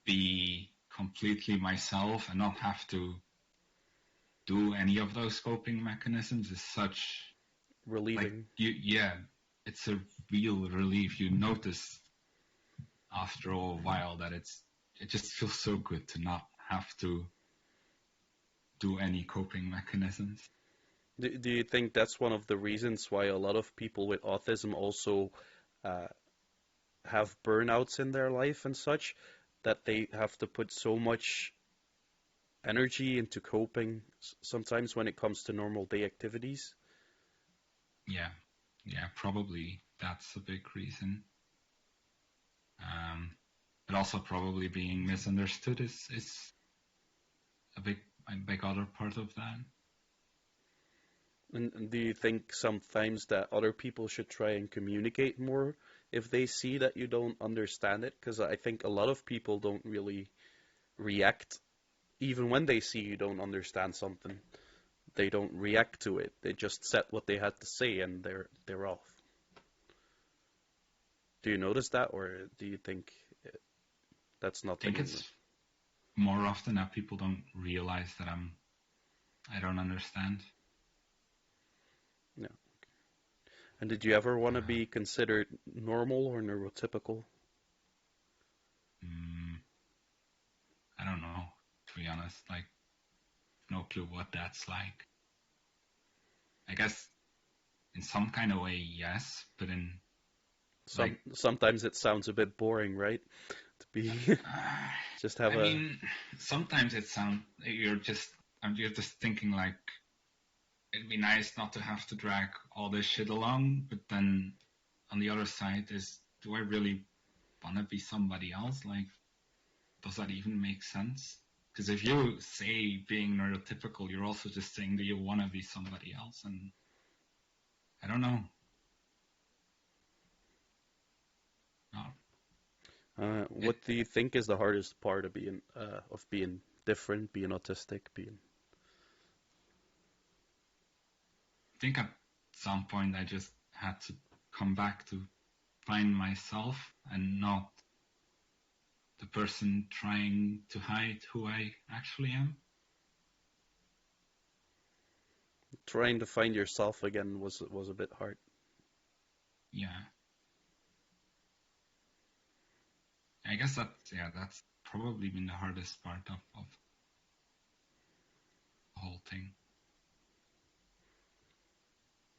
be completely myself and not have to do any of those coping mechanisms is such like Relieving. yeah, it's a real relief. You notice after a while that it just feels so good to not have to do any coping mechanisms. Do you think that's one of the reasons why a lot of people with autism also uh, have burnouts in their life and such, that they have to put so much energy into coping sometimes when it comes to normal day activities? Yeah, yeah, probably that's a big reason. Um, but also probably being misunderstood is a big other part of that. And do you think sometimes that other people should try and communicate more if they see that you don't understand it? Because I think a lot of people don't really react, even when they see you don't understand something. They don't react to it. They just said what they had to say and they're off. Do you notice that, or do you think that's I think nothing? it's more often that people don't realize that I don't understand. No. And did you ever want to Uh, be considered normal or neurotypical? mm, I don't know, to be honest. Like, no clue what that's like. I guess in some kind of way, yes, but in like, Sometimes it sounds a bit boring, right? To be just have I a mean, sometimes it sounds you're just thinking like it'd be nice not to have to drag all this shit along, but then on the other side is, do I really want to be somebody else? Like, does that even make sense? Because if you say being neurotypical, you're also just saying that you want to be somebody else, and I don't know. No, it, what do you think is the hardest part of being different, being autistic, being I think at some point I just had to come back to find myself and not the person trying to hide who I actually am. trying to find yourself again was a bit hard. Yeah, I guess that's probably been the hardest part of the whole thing.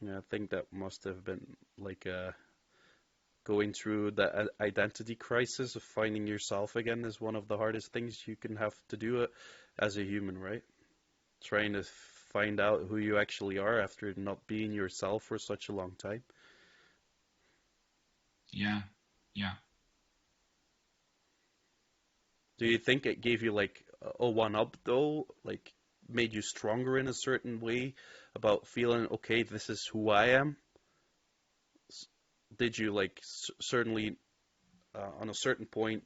Yeah, I think that must have been like going through the identity crisis of finding yourself again is one of the hardest things you can have to do as a human, right? Trying to find out who you actually are after not being yourself for such a long time. Yeah, yeah. Do you think it gave you like a one up though? Like made you stronger in a certain way about feeling, okay, this is who I am? Did you like certainly on a certain point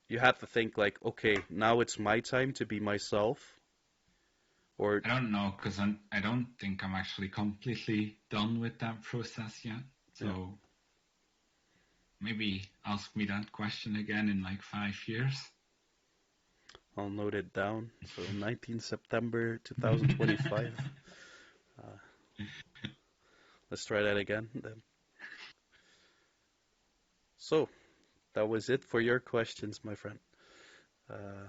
you had to think like, okay, now it's my time to be myself? Or I don't know because I don't think I'm actually completely done with that process yet. yeah, So maybe ask me that question again in like 5 years. I'll note it down. So 19 September 2025. Uh, let's try that again then. So that was it for your questions, my friend. Uh,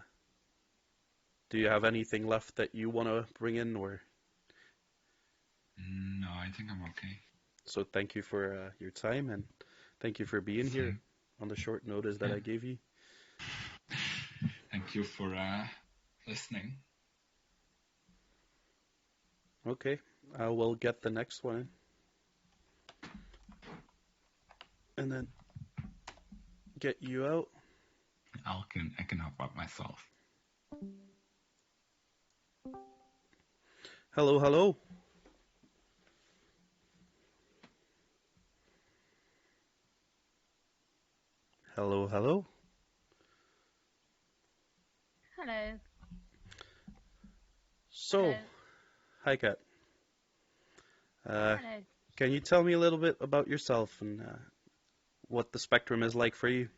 do you have anything left that you want to bring in, or No, I think I'm okay. so? Thank you for your time and thank you for being here Same. on the short notice that Yeah. I gave you. Thank you for listening. Okay, I will get the next one and then get you out. I can help out myself. Hello, hello. Hello, hello. Hello. So, Hello. hi, Kat. Uh, Hello. can you tell me a little bit about yourself and what the spectrum is like for you?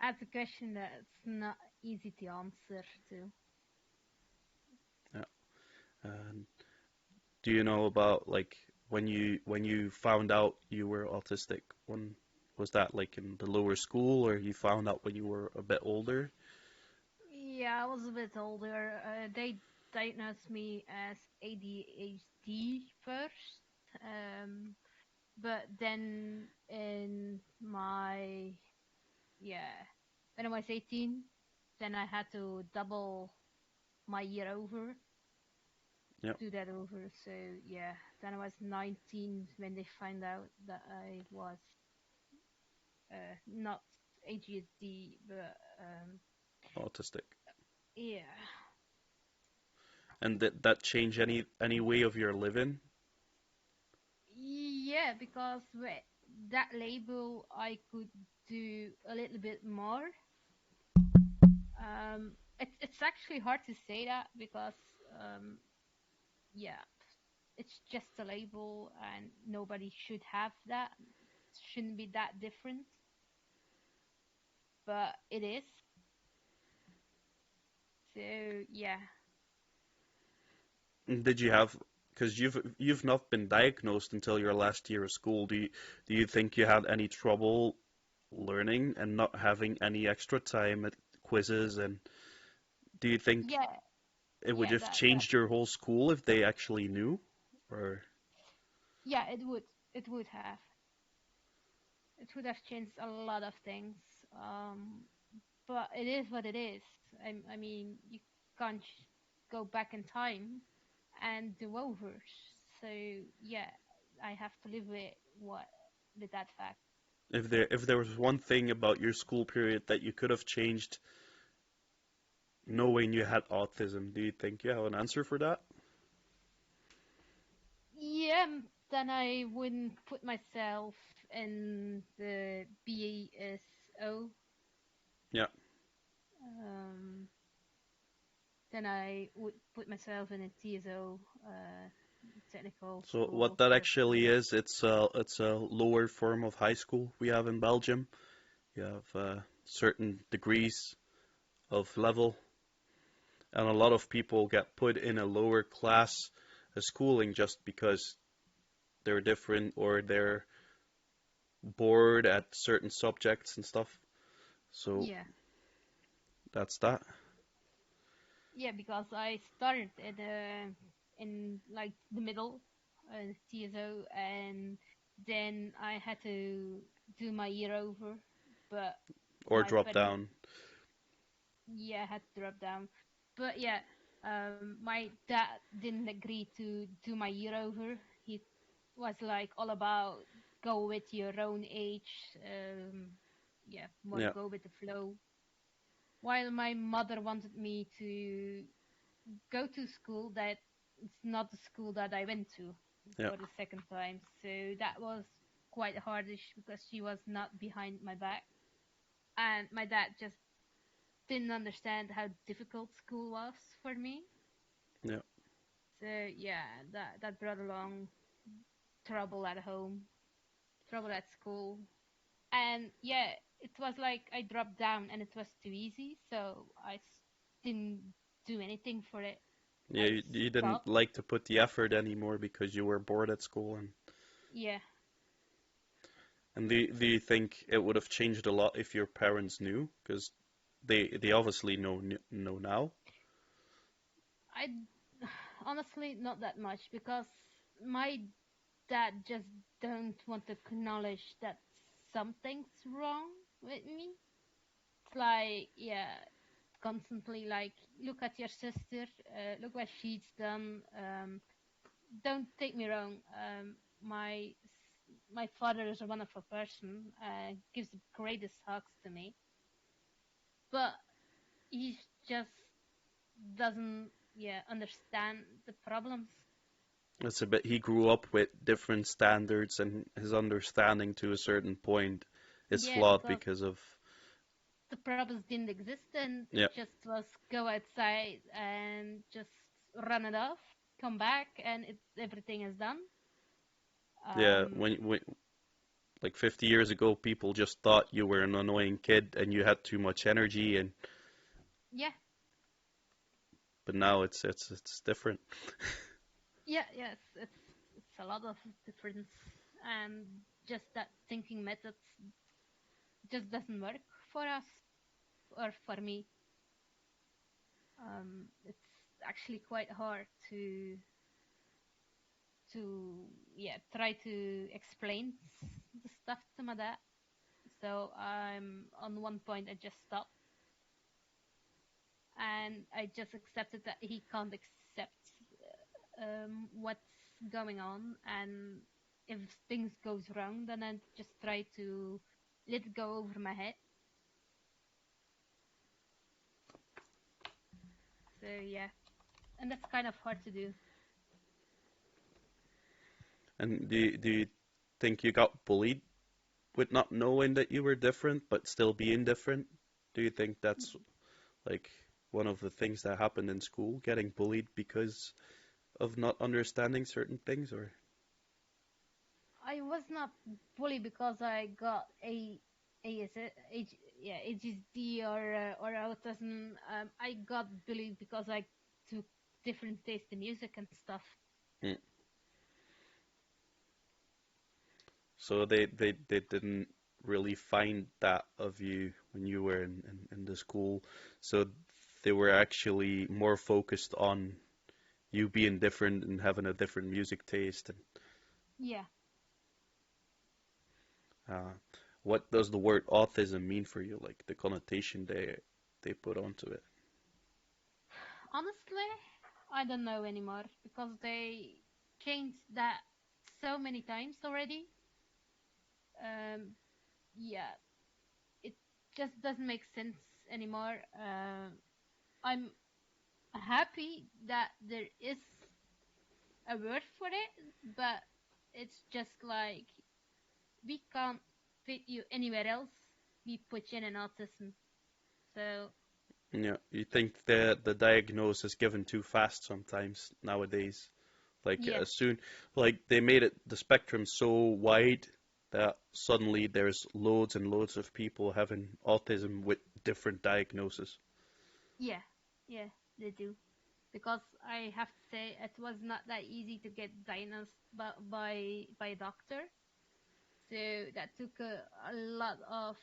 That's a question that's not easy to answer to. Yeah. And do you know about like when you found out you were autistic? When was that, like in the lower school, or you found out when you were a bit older? Yeah, I was a bit older. They diagnosed me as ADHD first. Um, but then yeah, when I was 18, then I had to double my year over, Yeah, do that over. So yeah, then I was 19 when they find out that I was not ADHD, but autistic. yeah, And did that change any way of your living? yeah, because with that label, I could do a little bit more. It's actually hard to say that because um, yeah, it's just a label, and nobody should have that. It shouldn't be that different, but it is. So yeah, And did you have, because you've not been diagnosed until your last year of school. Do you think you had any trouble learning and not having any extra time at quizzes? And do you think yeah, it would yeah. have changed your whole school if they actually knew? Or Yeah, it would. It would have. It would have changed a lot of things. But it is what it is. I mean, you can't go back in time and do over. So yeah, I have to live with that fact. if there was one thing about your school period that you could have changed knowing you had autism, do you think you have an answer for that? Yeah, then I wouldn't put myself in the BASO. Yeah. Um, then I would put myself in a TSO, technical So what school that for actually is, it's a lower form of high school we have in Belgium. You have certain degrees of level, and a lot of people get put in a lower class of schooling just because they're different or they're bored at certain subjects and stuff. So Yeah. that's that. Yeah, because I started in like the middle, TSO, and then I had to do my year over, but Or my drop parents, down. yeah, had to drop down. But yeah, my dad didn't agree to do my year over. He was like all about go with your own age, yeah, more Yeah, go with the flow. While my mother wanted me to go to school that it's not the school that I went to yeah, for the second time. So that was quite hardish because she was not behind my back. And my dad just didn't understand how difficult school was for me. yeah, So yeah, that brought along trouble at home, trouble at school. And yeah, it was like I dropped down and it was too easy, so didn't do anything for it. yeah. I You didn't stopped. like to put the effort anymore because you were bored at school, Yeah, and do you think it would have changed a lot if your parents knew? Because they obviously know now. I honestly not that much because my dad just don't want to acknowledge that something's wrong with me. It's like yeah, constantly like look at your sister, look what she's done. Don't take me wrong. My father is a wonderful person. Gives the greatest hugs to me, but he just doesn't yeah understand the problems. It's a bit. He grew up with different standards, and his understanding to a certain point is Yeah, flawed because because of the problems didn't exist and it yeah, just was go outside and just run it off, come back and everything is done. yeah. Um, When like 50 years ago, people just thought you were an annoying kid and you had too much energy, and yeah, but now it's different. yes, it's a lot of difference and just that thinking methods just doesn't work for us or for me. It's actually quite hard to yeah try to explain the stuff to my dad. So I'm on one point I just stopped and I just accepted that he can't accept what's going on, and if things goes wrong, then I just try to let it go over my head. So yeah, and that's kind of hard to do. And do you think you got bullied with not knowing that you were different but still being different? Do you think that's like one of the things that happened in school, getting bullied because of not understanding certain things, or I was not bullied because I got yeah, ADHD or autism. I got bullied because I took different taste in music and stuff. mm. So they didn't really find that of you when you were in the school. So they were actually more focused on you being different and having a different music taste. And Yeah, uh, what does the word autism mean for you? Like the connotation they put onto it. honestly, I don't know anymore because they changed that so many times already. Um, yeah, it just doesn't make sense anymore. I'm happy that there is a word for it, but it's just like we can't fit you anywhere else. We put you in an autism. So Yeah, you think the diagnosis is given too fast sometimes nowadays. Like yeah, as soon, like they made it the spectrum so wide that suddenly there's loads and loads of people having autism with different diagnoses. Yeah, yeah, they do. Because I have to say it was not that easy to get diagnosed by a doctor. So that took a lot of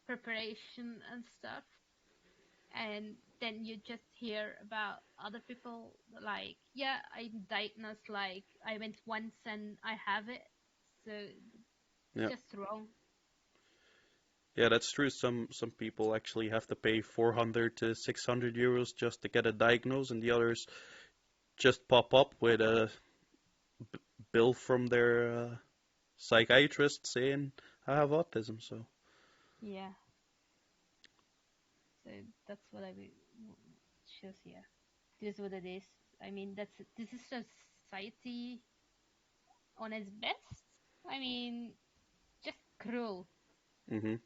preparation and stuff. And then you just hear about other people like, yeah, I'm diagnosed, like I went once and I have it. So it's Yeah. just wrong. Yeah, that's true. Some people actually have to pay 400 to 600 euros just to get a diagnosis, and the others just pop up with a bill from their psychiatrist saying I have autism. So Yeah. So that's what I shows here. This is what it is. I mean, this is a society on its best. I mean, just cruel hmm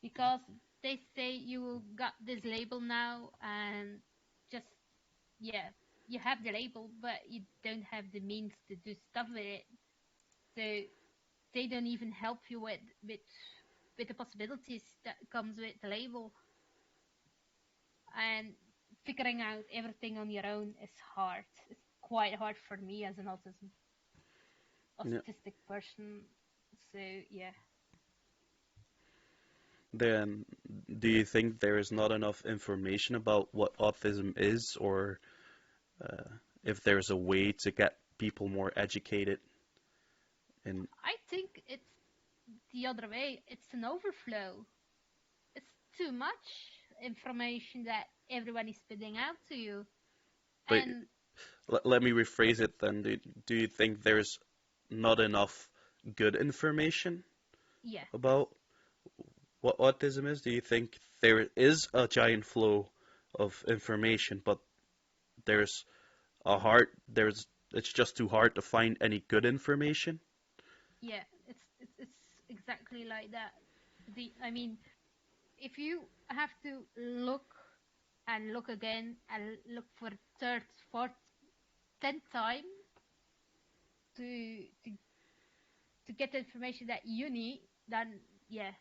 because they say you got this label now and just yeah, you have the label, but you don't have the means to do stuff with it. So they don't even help you with the possibilities that comes with the label, and figuring out everything on your own is hard. It's quite hard for me as an yeah. autistic person. So yeah, Then, do you think there is not enough information about what autism is, or uh, if there's a way to get people more educated? In, I think it's the other way. It's an overflow. It's too much information that everyone is spitting out to you. but And let me rephrase it then. Do you think there's not enough good information yeah, about what autism is? Do you think there is a giant flow of information, but there's there's it's just too hard to find any good information? yeah, it's exactly like that. I mean, if you have to look and look again and look for third, fourth, tenth time to to get the information that you need, then yeah,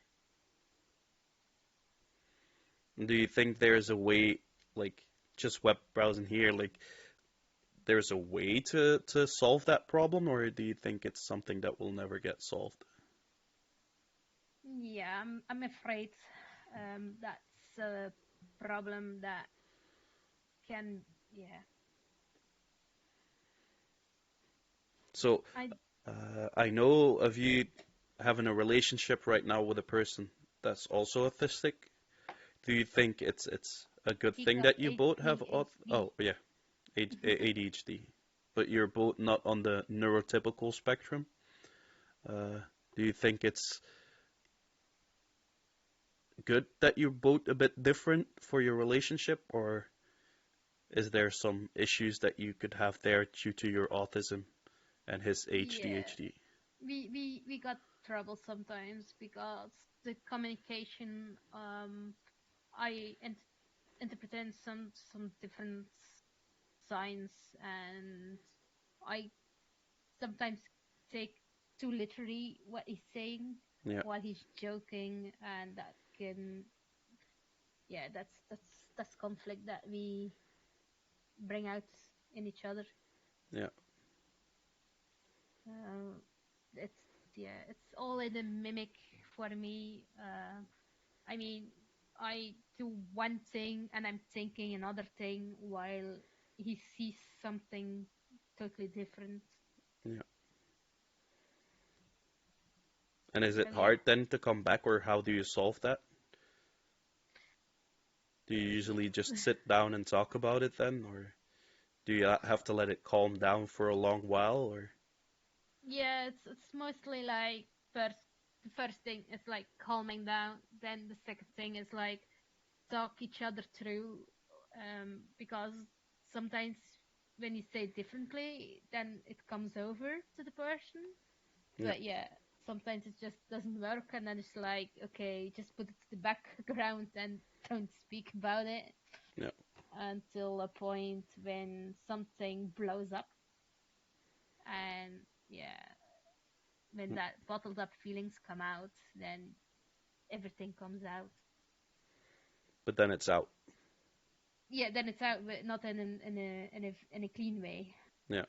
Do you think there's a way, like just web browsing here, like there's a way to solve that problem, or do you think it's something that will never get solved? yeah, I'm afraid that's a problem that can yeah. So I I know of you having a relationship right now with a person that's also autistic. Do you think it's a good He thing got that you both have ADHD. oh yeah, ADHD, but you're both not on the neurotypical spectrum? Uh, do you think it's good that you're both a bit different for your relationship, or is there some issues that you could have there due to your autism and his Yeah, ADHD? we got trouble sometimes because the communication I interpret some different signs, and I sometimes take too literally what he's saying Yeah, while he's joking, and that can yeah, that's conflict that we bring out in each other. yeah, Uh, it's yeah, it's all in a mimic for me. I mean, I do one thing and I'm thinking another thing while he sees something totally different. yeah. And is So it yeah, hard then to come back, or how do you solve that? Do you usually just it's sit down and talk about it then, or do you have to let it calm down for a long while, or yeah, it's mostly like the first thing is like calming down. Then the second thing is like talk each other through, because sometimes when you say it differently, then it comes over to the person. yeah, But yeah, sometimes it just doesn't work, and then it's like, okay, just put it to the background and don't speak about it yeah, until a point when something blows up. And yeah, when Mm. that bottled up feelings come out, then everything comes out. But then it's out. Yeah, then it's out, but not in a clean way. Yeah.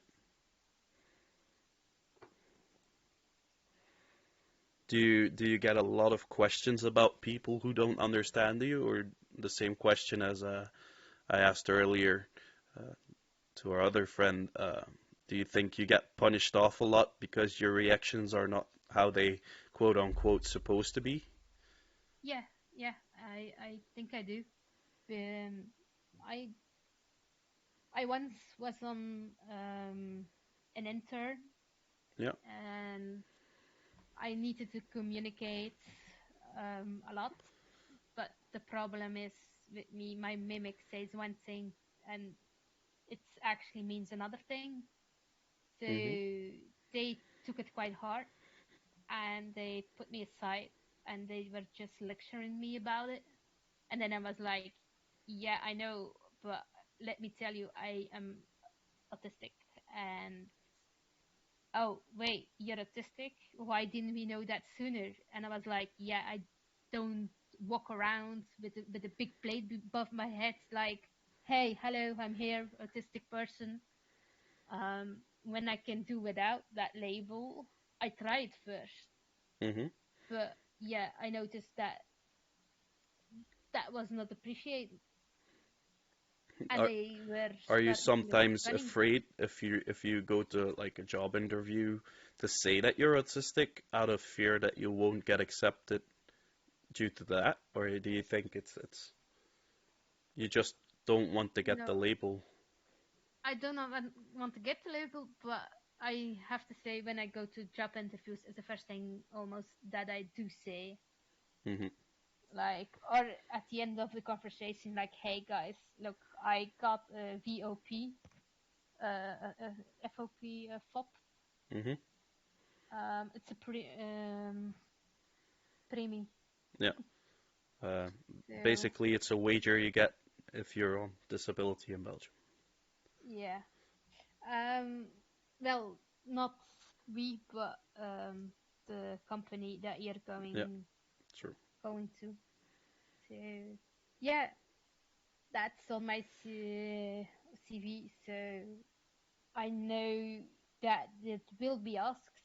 Do you get a lot of questions about people who don't understand you, or the same question as I asked earlier uh, to our other friend? Do you think you get punished off a lot because your reactions are not how they quote unquote supposed to be? Yeah, yeah, I think I do. Um, I I once was on an intern, Yeah. and I needed to communicate a lot. But the problem is with me, my mimic says one thing and it actually means another thing. So Mhm. they took it quite hard and they put me aside and they were just lecturing me about it. And then I was like, yeah, I know, but let me tell you, I am autistic. And oh, wait, you're autistic? Why didn't we know that sooner? And I was like, yeah, I don't walk around with a big plate above my head like, hey, hello, I'm here, autistic person. When I can do without that label, I tried first. Mhm. But yeah, I noticed that that was not appreciated. And Are they were are you starting to make sometimes funny. afraid if you go to like a job interview to say that you're autistic out of fear that you won't get accepted due to that, or do you think it's you just don't want to get the No, label? I don't know, want to get the label, but I have to say when I go to job interviews, it's the first thing almost that I do say. Mhm. Like, or at the end of the conversation, like, hey guys, look, I got a VOP, FOP, FOP. Mhm. It's a premium. Yeah. Uh, So Basically, it's a wager you get if you're on disability in Belgium. yeah. Um, well, not we, but the company that you're Yeah. True. going to. So yeah, that's on my CV. So I know that it will be asked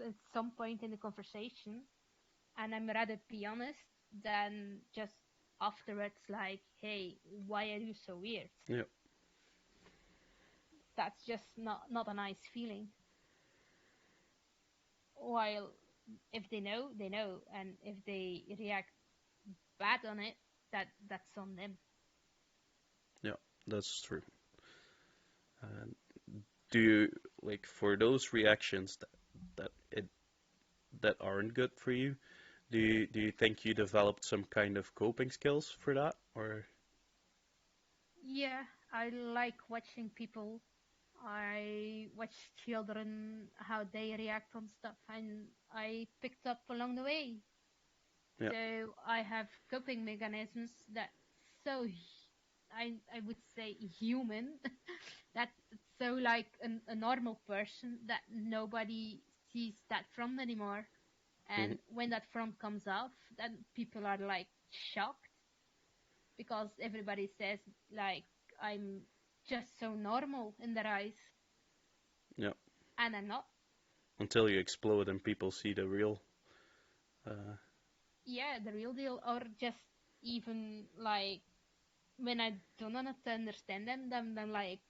at some point in the conversation, and I'm rather be honest than just afterwards like, hey, why are you so weird? Yeah. That's just not a nice feeling. While if they know, they know, and if they react bad on it, that's on them. Yeah. That's true. And do you like for those reactions that aren't good for you? Do you think you developed some kind of coping skills for that, or? Yeah, I like watching people. I watch children how they react on stuff, and I picked up along the way. Yeah. So I have coping mechanisms that so I would say human that it's so like a normal person that nobody sees that from anymore. Mhm. And when that from comes off, then people are like shocked because everybody says like I'm just so normal in their eyes, Yeah. and I'm not. Until you explode and people see the real. Uh, Yeah, the real deal, or just even like when I don't understand them, then I'm like,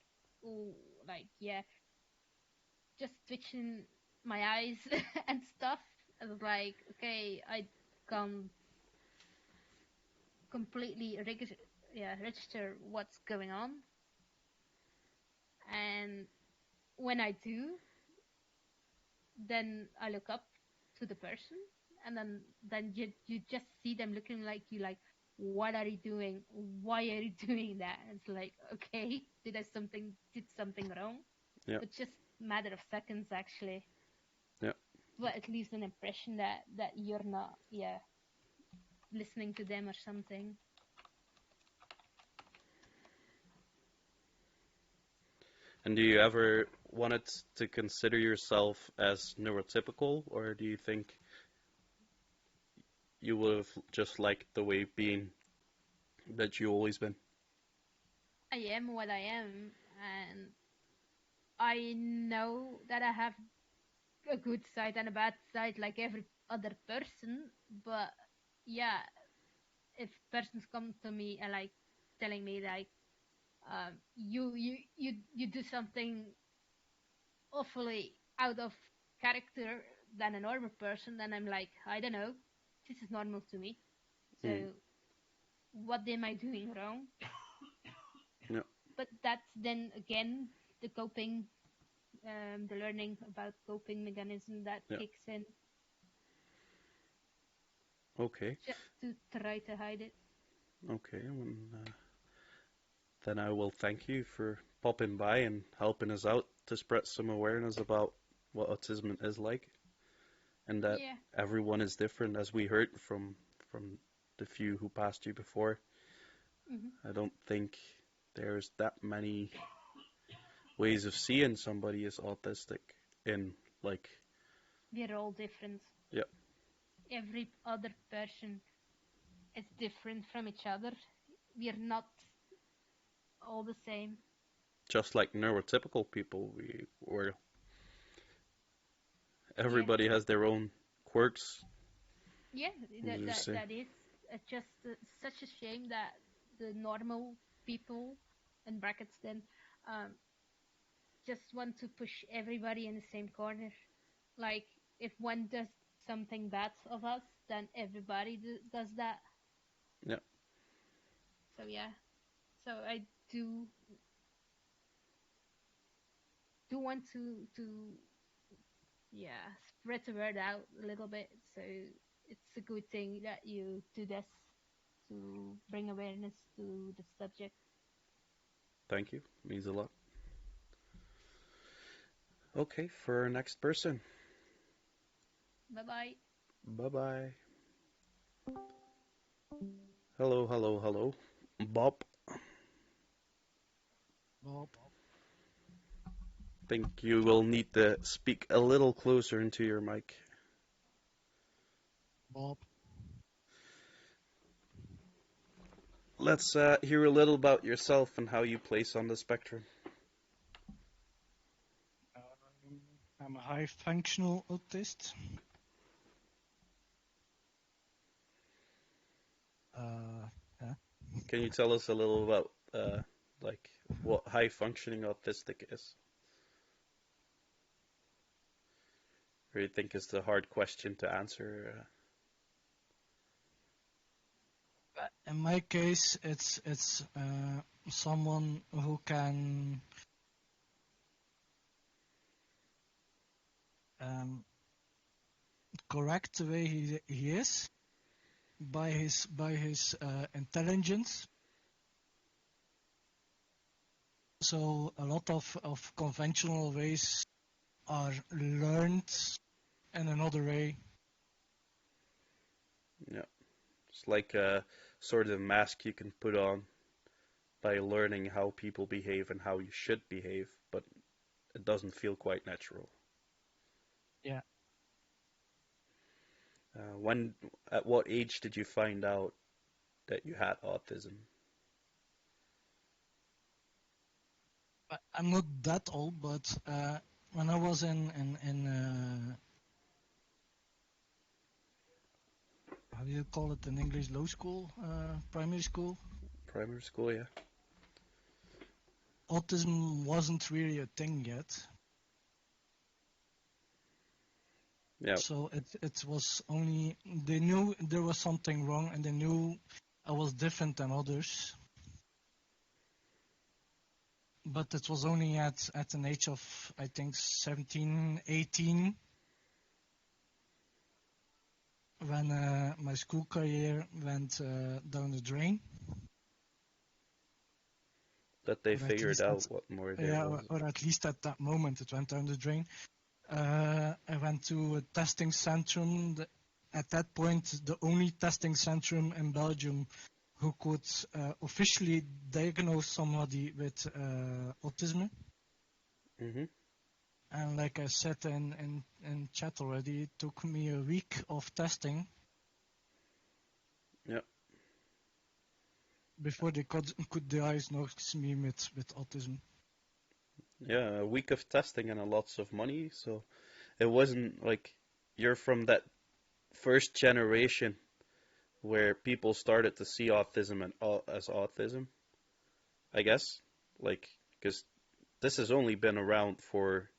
oh, like yeah, just twitching my eyes and stuff. I was like, okay, I can't completely register what's going on, and when I do, then I look up to the person, and then you just see them looking like you, like, what are you doing? Why are you doing that? And it's like, okay, did something wrong? yeah. But just matter of seconds actually. Yeah. But it leaves an impression that you're not, yeah, listening to them or something. And do you ever wanted to consider yourself as neurotypical, or do you think you would have just liked the way being that you always been? I am what I am, and I know that I have a good side and a bad side like every other person. But yeah, if persons come to me and like telling me like, you do something awfully out of character than a normal person, then I'm like, I don't know, this is normal to me. Mm. So what am I doing wrong? Yeah. But that's then again the coping, the learning about coping mechanism that Yeah. kicks in Okay. just to try to hide it. Okay. Then I will thank you for popping by and helping us out to spread some awareness about what autism is like, and that Yeah. everyone is different, as we heard from the few who passed you before. Hmm. I don't think there's that many ways of seeing somebody as autistic in like, We're all different. yeah, Every other person is different from each other. We're not all the same. just like neurotypical people, we or Yeah. everybody has their own quirks. Yeah, As you say, that is just such a shame that the normal people, in brackets then, um, just want to push everybody in the same corner. Like, if one does something bad of us, then everybody does that. yeah, So yeah, so I do want to yeah, spread the word out a little bit. So it's a good thing that you do this to bring awareness to the subject. thank you. Means a lot. Okay, for our next person. Bye bye. Bye bye. Hello, hello, hello. Bob, Bob. think you will need to speak a little closer into your mic. Bob. Let's hear a little about yourself and how you place on the spectrum. I'm a high functional autist. Yeah. Can you tell us a little about like what high functioning autistic is? Or you think is the hard question to answer? In my case, it's someone who can um, correct the way he is by his intelligence. So a lot of conventional ways are learned in another way. Yeah, it's like a sort of mask you can put on by learning how people behave and how you should behave, but it doesn't feel quite natural. Yeah. When, at what age did you find out that you had autism? I'm not that old, but when I was in how do you call it in English, low school, primary school, Primary school, yeah. autism wasn't really a thing yet. Yeah, So it was only they knew there was something wrong, and they knew I was different than others. But it was only at an age of, I think, 17, 18, when my school career went down the drain. that they Or at figured least out what more there yeah, was. or at least at that moment it went down the drain. I went to a testing centrum. At that point, the only testing centrum in Belgium who could officially diagnose somebody with autism. Mhm. And like I said in chat already, it took me a week of testing Yeah. before they could diagnose me with autism. Yeah. A week of testing and a lots of money. So it wasn't like you're from that first generation where people started to see autism and as autism. I guess, like, because this has only been around for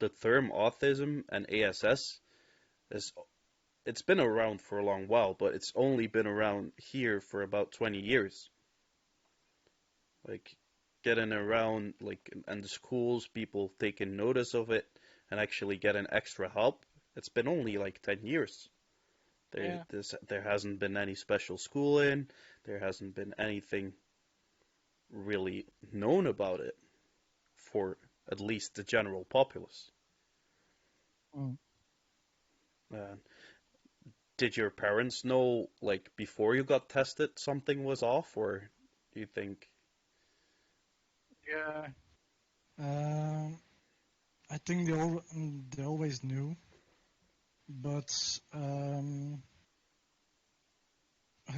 the term autism and ASS is it's been around for a long while, but it's only been around here for about 20 years. Like getting around like and the schools, people taking notice of it and actually getting extra help. It's been only like 10 years. Yeah. There hasn't been any special schooling. There hasn't been anything really known about it for at least the general populace. Mm. Uh, did your parents know, like, before you got tested, something was off, or do you think? Yeah. Um, I think they always knew, but how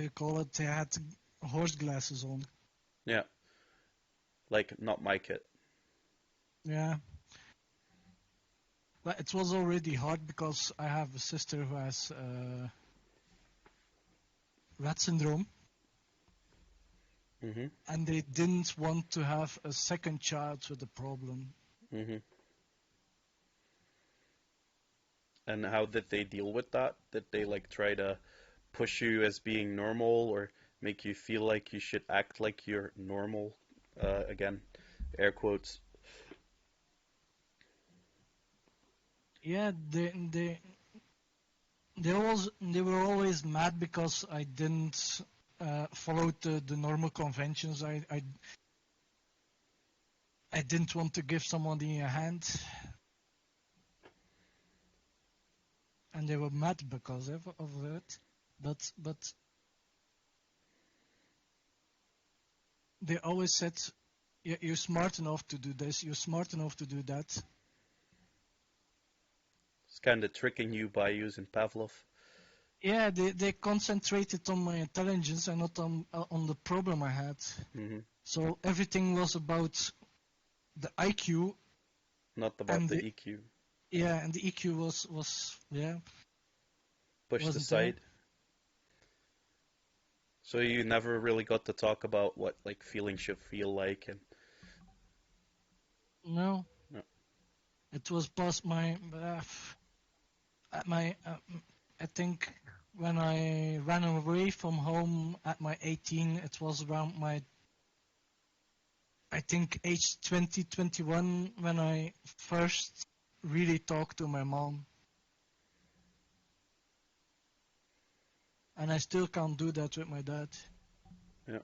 you call it? They had horse glasses on. Yeah, like, not my kid. Yeah. But it was already hard because I have a sister who has Rett syndrome, Hmm. and they didn't want to have a second child with a problem. Hmm. And how did they deal with that? Did they, like, try to push you as being normal, or make you feel like you should act like you're normal? Again, air quotes. Yeah, they were always mad because I didn't follow the normal conventions. I didn't want to give somebody a hand, and they were mad because of it. But they always said, You're smart enough to do this. You're smart enough to do that." It's kind of tricking you by using Pavlov. Yeah, they concentrated on my intelligence and not on the problem I had. Hmm. So everything was about the IQ Not about and the the EQ. yeah, and the EQ was yeah, Pushed wasn't there. aside. So you never really got to talk about what like feelings should feel like and No, no. it was past my I think when I ran away from home at my 18, it was around my I think age 20, 21 when I first really talked to my mom, and I still can't do that with my dad. Yeah.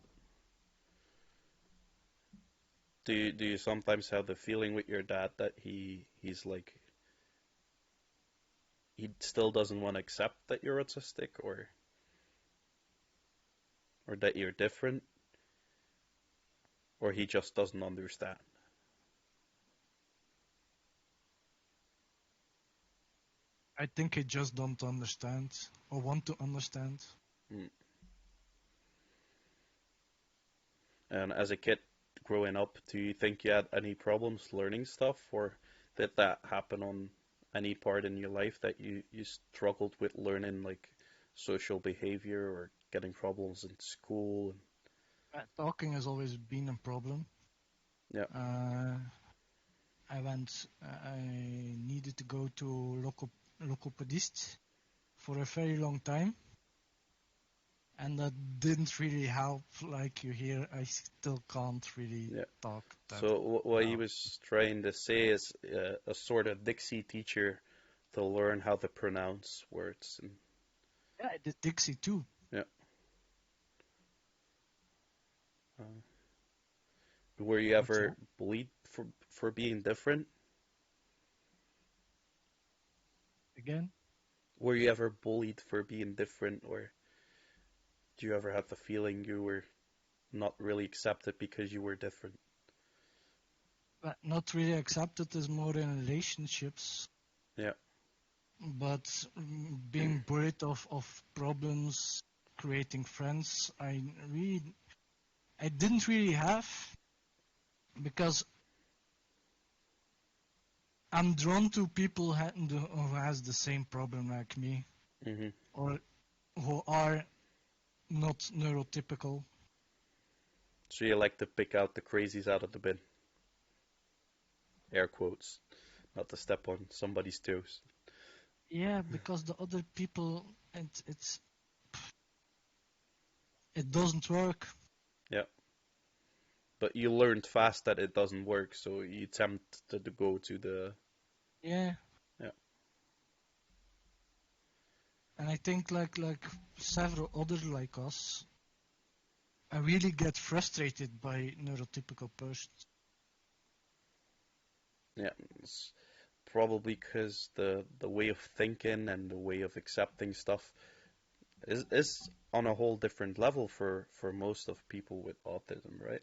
Do you sometimes have the feeling with your dad that he's like he still doesn't want to accept that you're autistic or that you're different or he just doesn't understand? I think he just don't understand or want to understand. Mm. And as a kid growing up, do you think you had any problems learning stuff or did that happen on any part in your life that you struggled with learning like social behavior or getting problems in school? Talking has always been a problem. Yeah. Uh, I needed to go to logopedist for a very long time, and that didn't really help. Like you hear, I still can't really Yeah. talk that So what he well. was trying to say is a sort of Dixie teacher to learn how to pronounce words. And Yeah, I did Dixie too. yeah. Uh, were you What's ever that bullied for being different? again? Were you ever bullied for being different, or do you ever have the feeling you were not really accepted because you were different? not really accepted is more in relationships, Yeah. but being worried of problems, creating friends, I didn't really have, because I'm drawn to people who has the same problem like me, Hmm. or who are not neurotypical. So you like to pick out the crazies out of the bin, air quotes, not to step on somebody's toes. Yeah, because the other people, it doesn't work. Yeah. But you learned fast that it doesn't work, so you attempted to go to the. Yeah, Yeah. and I think like several others like us, I really get frustrated by neurotypical persons. Yeah. It's probably because the way of thinking and the way of accepting stuff is on a whole different level for most of people with autism, right?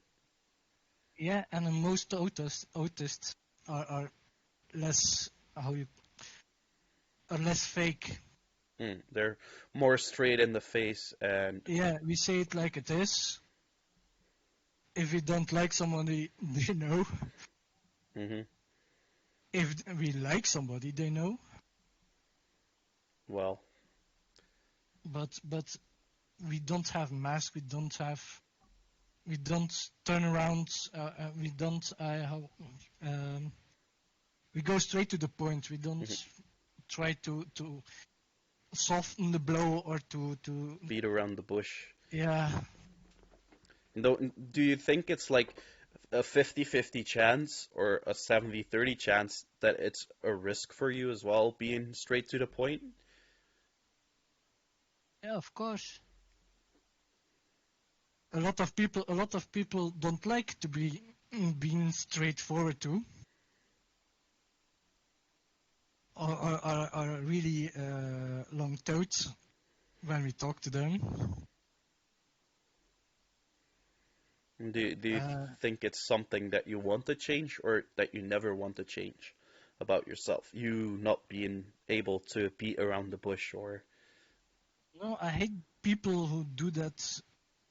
Yeah, and most autists are less how you are less fake. They're more straight in the face and. Yeah, we say it like it is. If we don't like somebody, they know. Hmm. If we like somebody, they know. Well, But we don't have masks. We don't turn around. We don't. Um, we go straight to the point. We don't mhm, try to soften the blow or to beat around the bush. yeah. Do you think it's like a 50-50 chance or a 70-30 chance that it's a risk for you as well, being straight to the point? Yeah, of course. A lot of people don't like to be being straightforward to, or are really long-toed when we talk to them. Do you Uh, think it's something that you want to change or that you never want to change about yourself? You not being able to beat around the bush or. no, I hate people who do that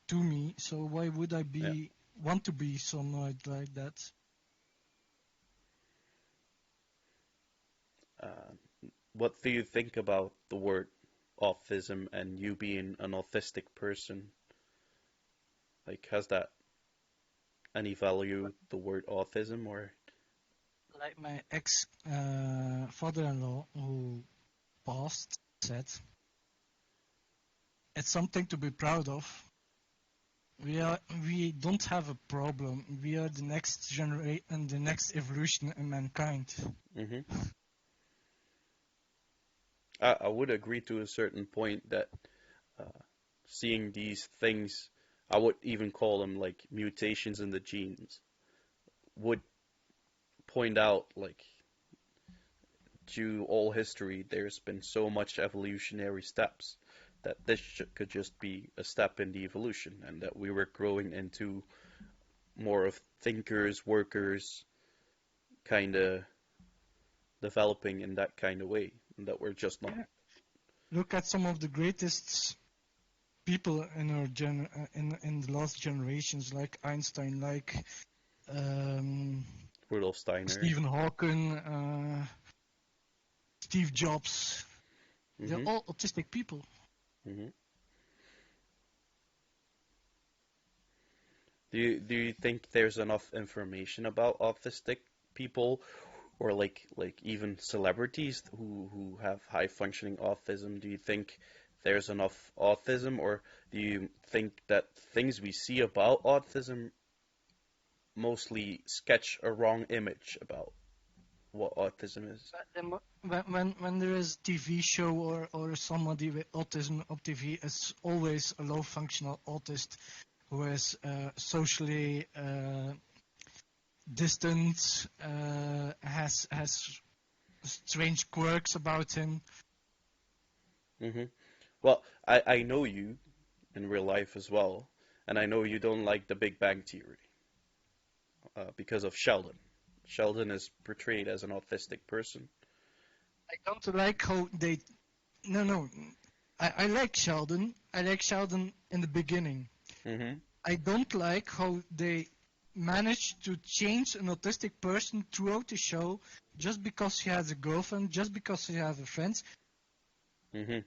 to me. So why would I Yeah. be want to be someone like that? Uh, what do you think about the word autism and you being an autistic person? Like, has that any value, the word autism, or. Like my ex father-in-law who passed said, it's something to be proud of. We don't have a problem. We are the next generation and the next evolution in mankind. Hmm. I would agree to a certain point that uh, seeing these things, I would even call them like mutations in the genes, would point out like through all history, there's been so much evolutionary steps that this could just be a step in the evolution, and that we were growing into more of thinkers, workers, kind of developing in that kind of way, and that we're just not. Yeah. Look at some of the greatest people in our in the last generations, like Einstein, like um, Rudolf Steiner. Stephen Hawking, Steve Jobs. They're Hmm. all autistic people. Hmm. Do you think there's enough information about autistic people, or like even celebrities who have high functioning autism? Do you think there's enough autism, or do you think that things we see about autism mostly sketch a wrong image about what autism is? When there is a TV show or somebody with autism on TV, it's always a low functional autist who is socially distant, has strange quirks about him. Hmm. Well, I know you in real life as well, and I know you don't like the Big Bang Theory because of Sheldon. Sheldon is portrayed as an autistic person. I don't like how they. No. I like Sheldon. I like Sheldon in the beginning. Hmm. I don't like how they managed to change an autistic person throughout the show just because he has a girlfriend, just because he has a friends. Hmm.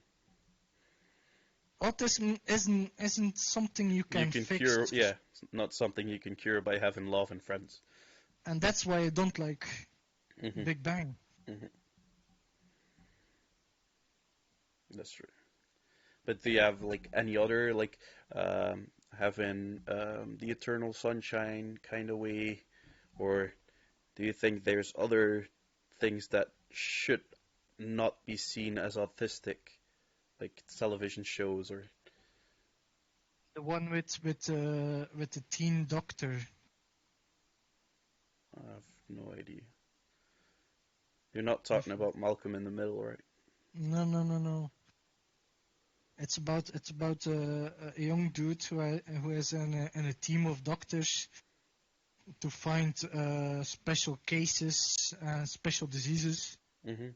Autism isn't something you You can can fix, cure, yeah, it's not something you can cure by having love and friends. and that's why I don't like Hmm. Big Bang. Hmm. That's true. But do you have like any other like um, having the eternal sunshine kind of way, or do you think there's other things that should not be seen as autistic, like television shows, or The one with the teen doctor. I have no idea. You're not I talking about Malcolm in the Middle, right? No. It's about a young dude who is in a team of doctors to find special cases and special diseases, Hmm.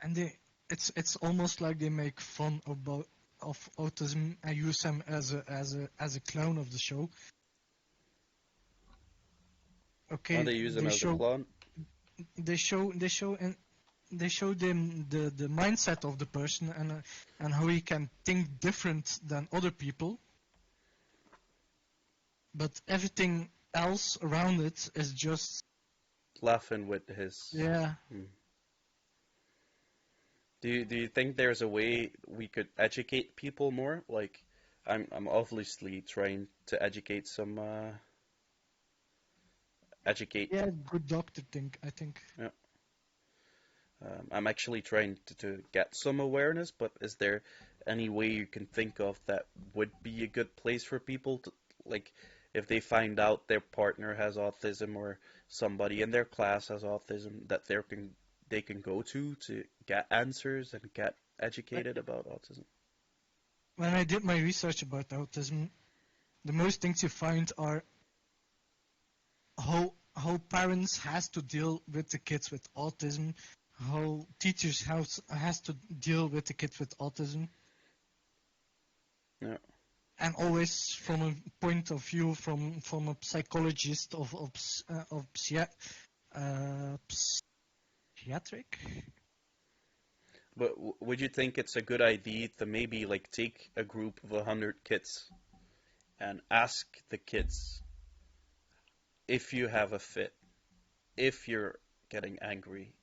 and it's almost like they make fun of autism and use him as a clown of the show. Oh, Okay, they use him they as a show clown. they show they show and they show them the mindset of the person and how he can think different than other people, but everything else around it is just Laughing with his. yeah. Hmm. Do you think there's a way we could educate people more? Like, I'm obviously trying to educate some educate. Yeah, good doctor think I think. Yeah, I'm actually trying to get some awareness, but is there any way you can think of that would be a good place for people to, like, if they find out their partner has autism or somebody in their class has autism, that they can go to get answers and get educated about autism? When I did my research about autism, the most things you find are how parents has to deal with the kids with autism, how teachers has to deal with the kids with autism, Yeah. and always from a point of view from a psychologist of psychiatric. But would you think it's a good idea to maybe like take a group of 100 kids and ask the kids if you have a fit, if you're getting angry,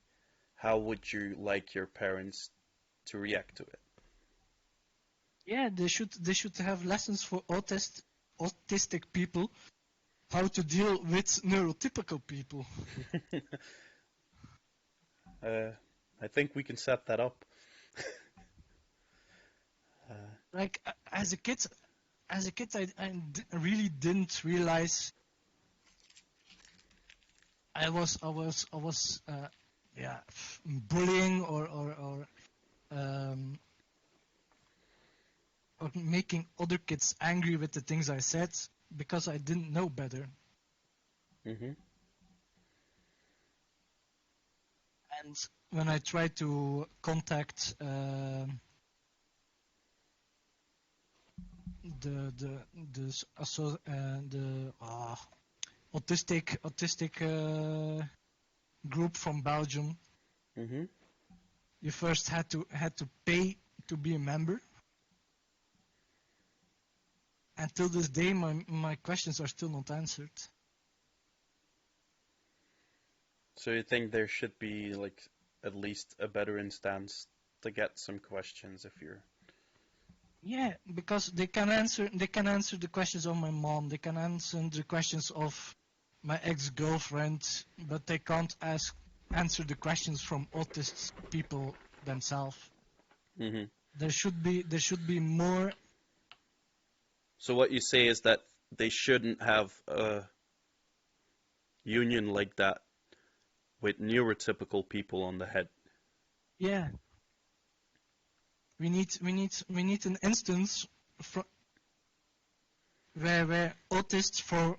how would you like your parents to react to Yeah, they should have lessons for autistic people how to deal with neurotypical people. it? I think we can set that up. Uh, Like as a kid, really didn't realize I was yeah, bullying um, or making other kids angry with the things I said because I didn't know better. hmm. And when I tried to contact the autistic group from Belgium, Hmm. you first had to pay to be a member. Until this day, my questions are still not answered. So you think there should be like at least a better instance to get some questions if you're. Yeah, because they can answer the questions of my mom, they can answer the questions of my ex-girlfriend, but they can't answer the questions from autist people themselves. Hmm. There should be more. So what you say is that they shouldn't have a union like that with neurotypical people on the head. Yeah, we need an instance. where autists for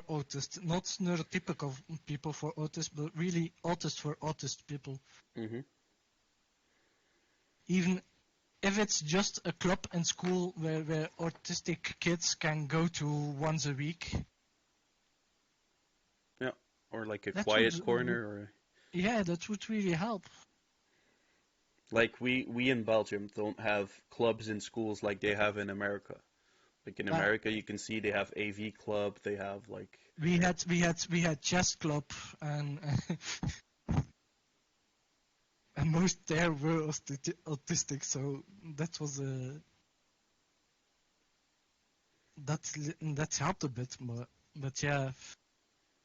autists, not neurotypical people for autists, but really autists for autist people. Hmm. Even if it's just a club in school where autistic kids can go to once a week, Yeah, or like a that quiet corner, or yeah, that would really help. like we in Belgium don't have clubs in schools like they have in America. Like in Uh, America, you can see they have AV club, they have like we had chess club, and and most there were autistic, so that was a that's helped a bit, but yeah,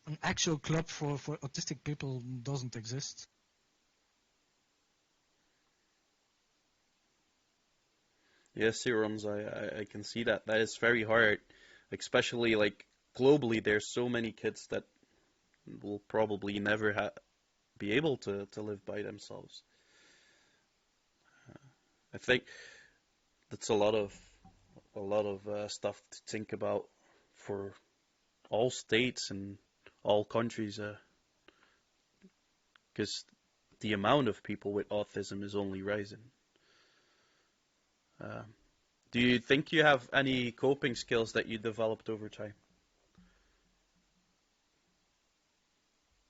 an actual club for autistic people doesn't exist. yeah, serums. I can see that. That is very hard, especially like globally. There's so many kids that will probably never be able to live by themselves. I think that's a lot of stuff to think about for all states and all countries, because the amount of people with autism is only rising. Uh, do you think you have any coping skills that you developed over time?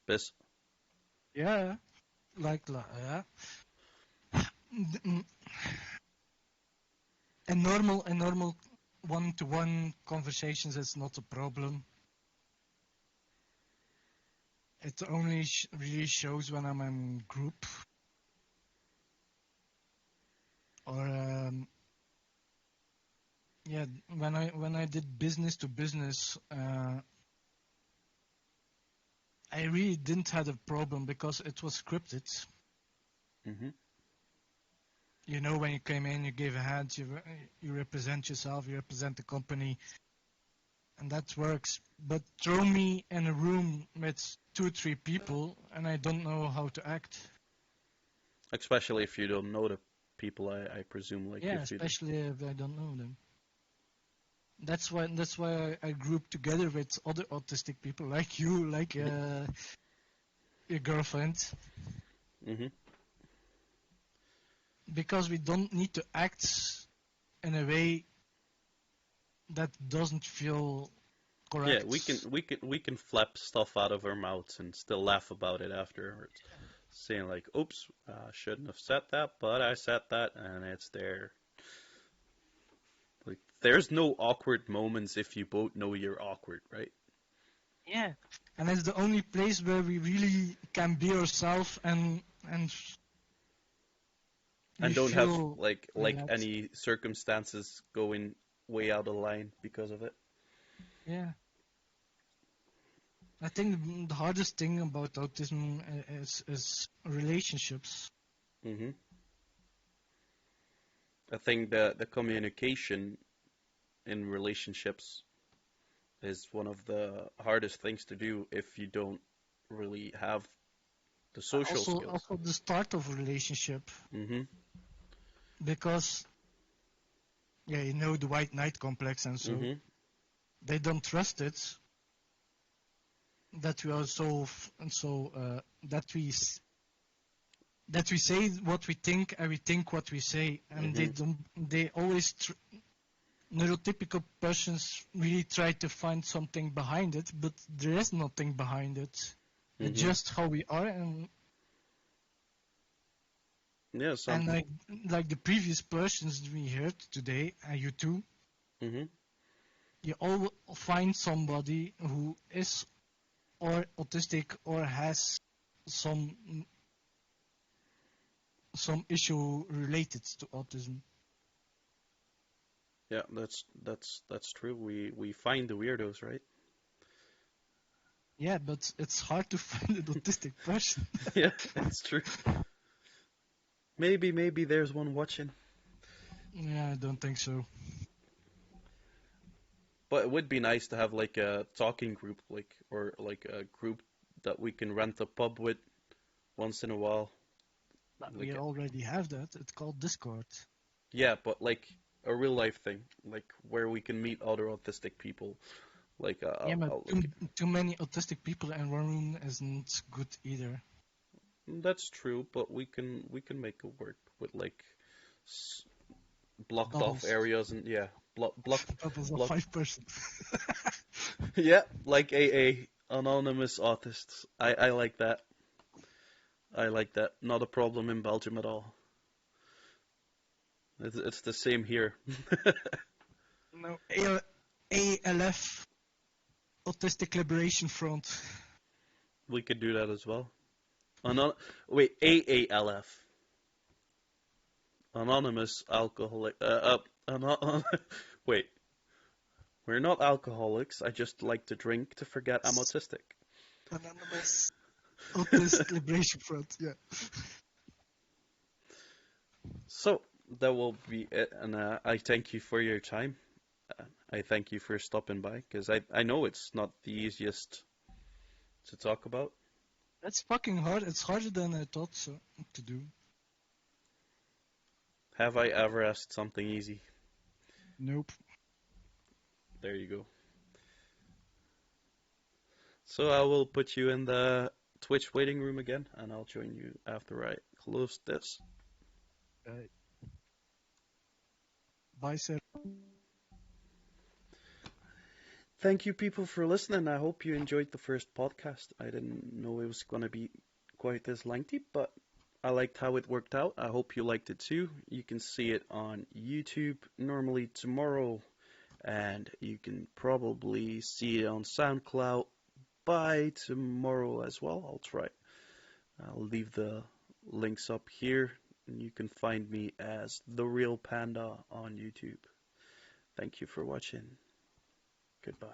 Bis? Yeah, yeah. Mm, a normal one-to-one conversations is not a problem. It only really shows when I'm in group or yeah, when I did business to business, I really didn't have a problem because it was scripted. Hmm. You know, when you came in, you gave a hand, you represent yourself, you represent the company, and that works. But throw me in a room with 2 or 3 people, and I don't know how to act. Especially if you don't know the people, I presume, like Yeah, if you do. especially if I don't know them. That's why I group together with other autistic people like you, like your girlfriend, Hmm. because we don't need to act in a way that doesn't feel Yeah, we can correct. we can we can flap stuff out of our mouths and still laugh about it afterwards, saying like, "Oops, I shouldn't have said that, but I said that, and it's there." Like, there's no awkward moments if you both know you're awkward, right? Yeah, and it's the only place where we really can be ourselves and we And don't have feel like relaxed. any circumstances going way out of line because of it. Yeah, I think the hardest thing about autism is relationships. Hmm. I think the communication in relationships is one of the hardest things to do if you don't really have the social Also, skills. also the start of a relationship, Hmm. because yeah, you know the white knight complex, and so Hmm. they don't trust it that we are that we say what we think and we think what we say, and they Hmm. don't. They always neurotypical persons really try to find something behind it, but there is nothing behind it. It's Hmm. just how we are, Yeah, and like the previous persons we heard today, and you too, hmm you all find somebody who is or autistic or has some some issue related to autism. yeah, that's true. We find the weirdos, right? Yeah, but it's hard to find an autistic person. Yeah, it's true. Maybe there's one watching, Yeah, I don't think so. but it would be nice to have like a talking group, like or like a group that we can rent a pub with once in a while. But we Like, already have that. It's called Discord. yeah, but like a real life thing, like where we can meet other autistic people. Like, Yeah, but I'll look. too many autistic people in one room isn't good either. That's true, but we can make it work with like s- blocked off Bubbles. areas and yeah, Bubbles of block. 5%. Yeah, like AA, anonymous autists. I like that. I like that. Not a problem in Belgium at all. It's the same here. No, ALF, Autistic Liberation Front. We could do that as well. Anon Wait, AALF. Anonymous alcoholic. Wait, we're not alcoholics. I just like to drink to forget I'm autistic. Anonymous Autistic Liberation Front, yeah. So that will be it, and I thank you for your time. I thank you for stopping by because I know it's not the easiest to talk about. That's fucking hard. It's harder than I thought so to do. Have I ever asked something easy? Nope. There you go. So I will put you in the Twitch waiting room again, and I'll join you after I close this. Bye, sir. Thank you, people, for listening. I hope you enjoyed the first podcast. I didn't know it was going to be quite this lengthy, but I liked how it worked out. I hope you liked it too. You can see it on YouTube normally tomorrow, and you can probably see it on SoundCloud by tomorrow as well. I'll try. I'll leave the links up here, and you can find me as The Real Panda on YouTube. Thank you for watching. Goodbye.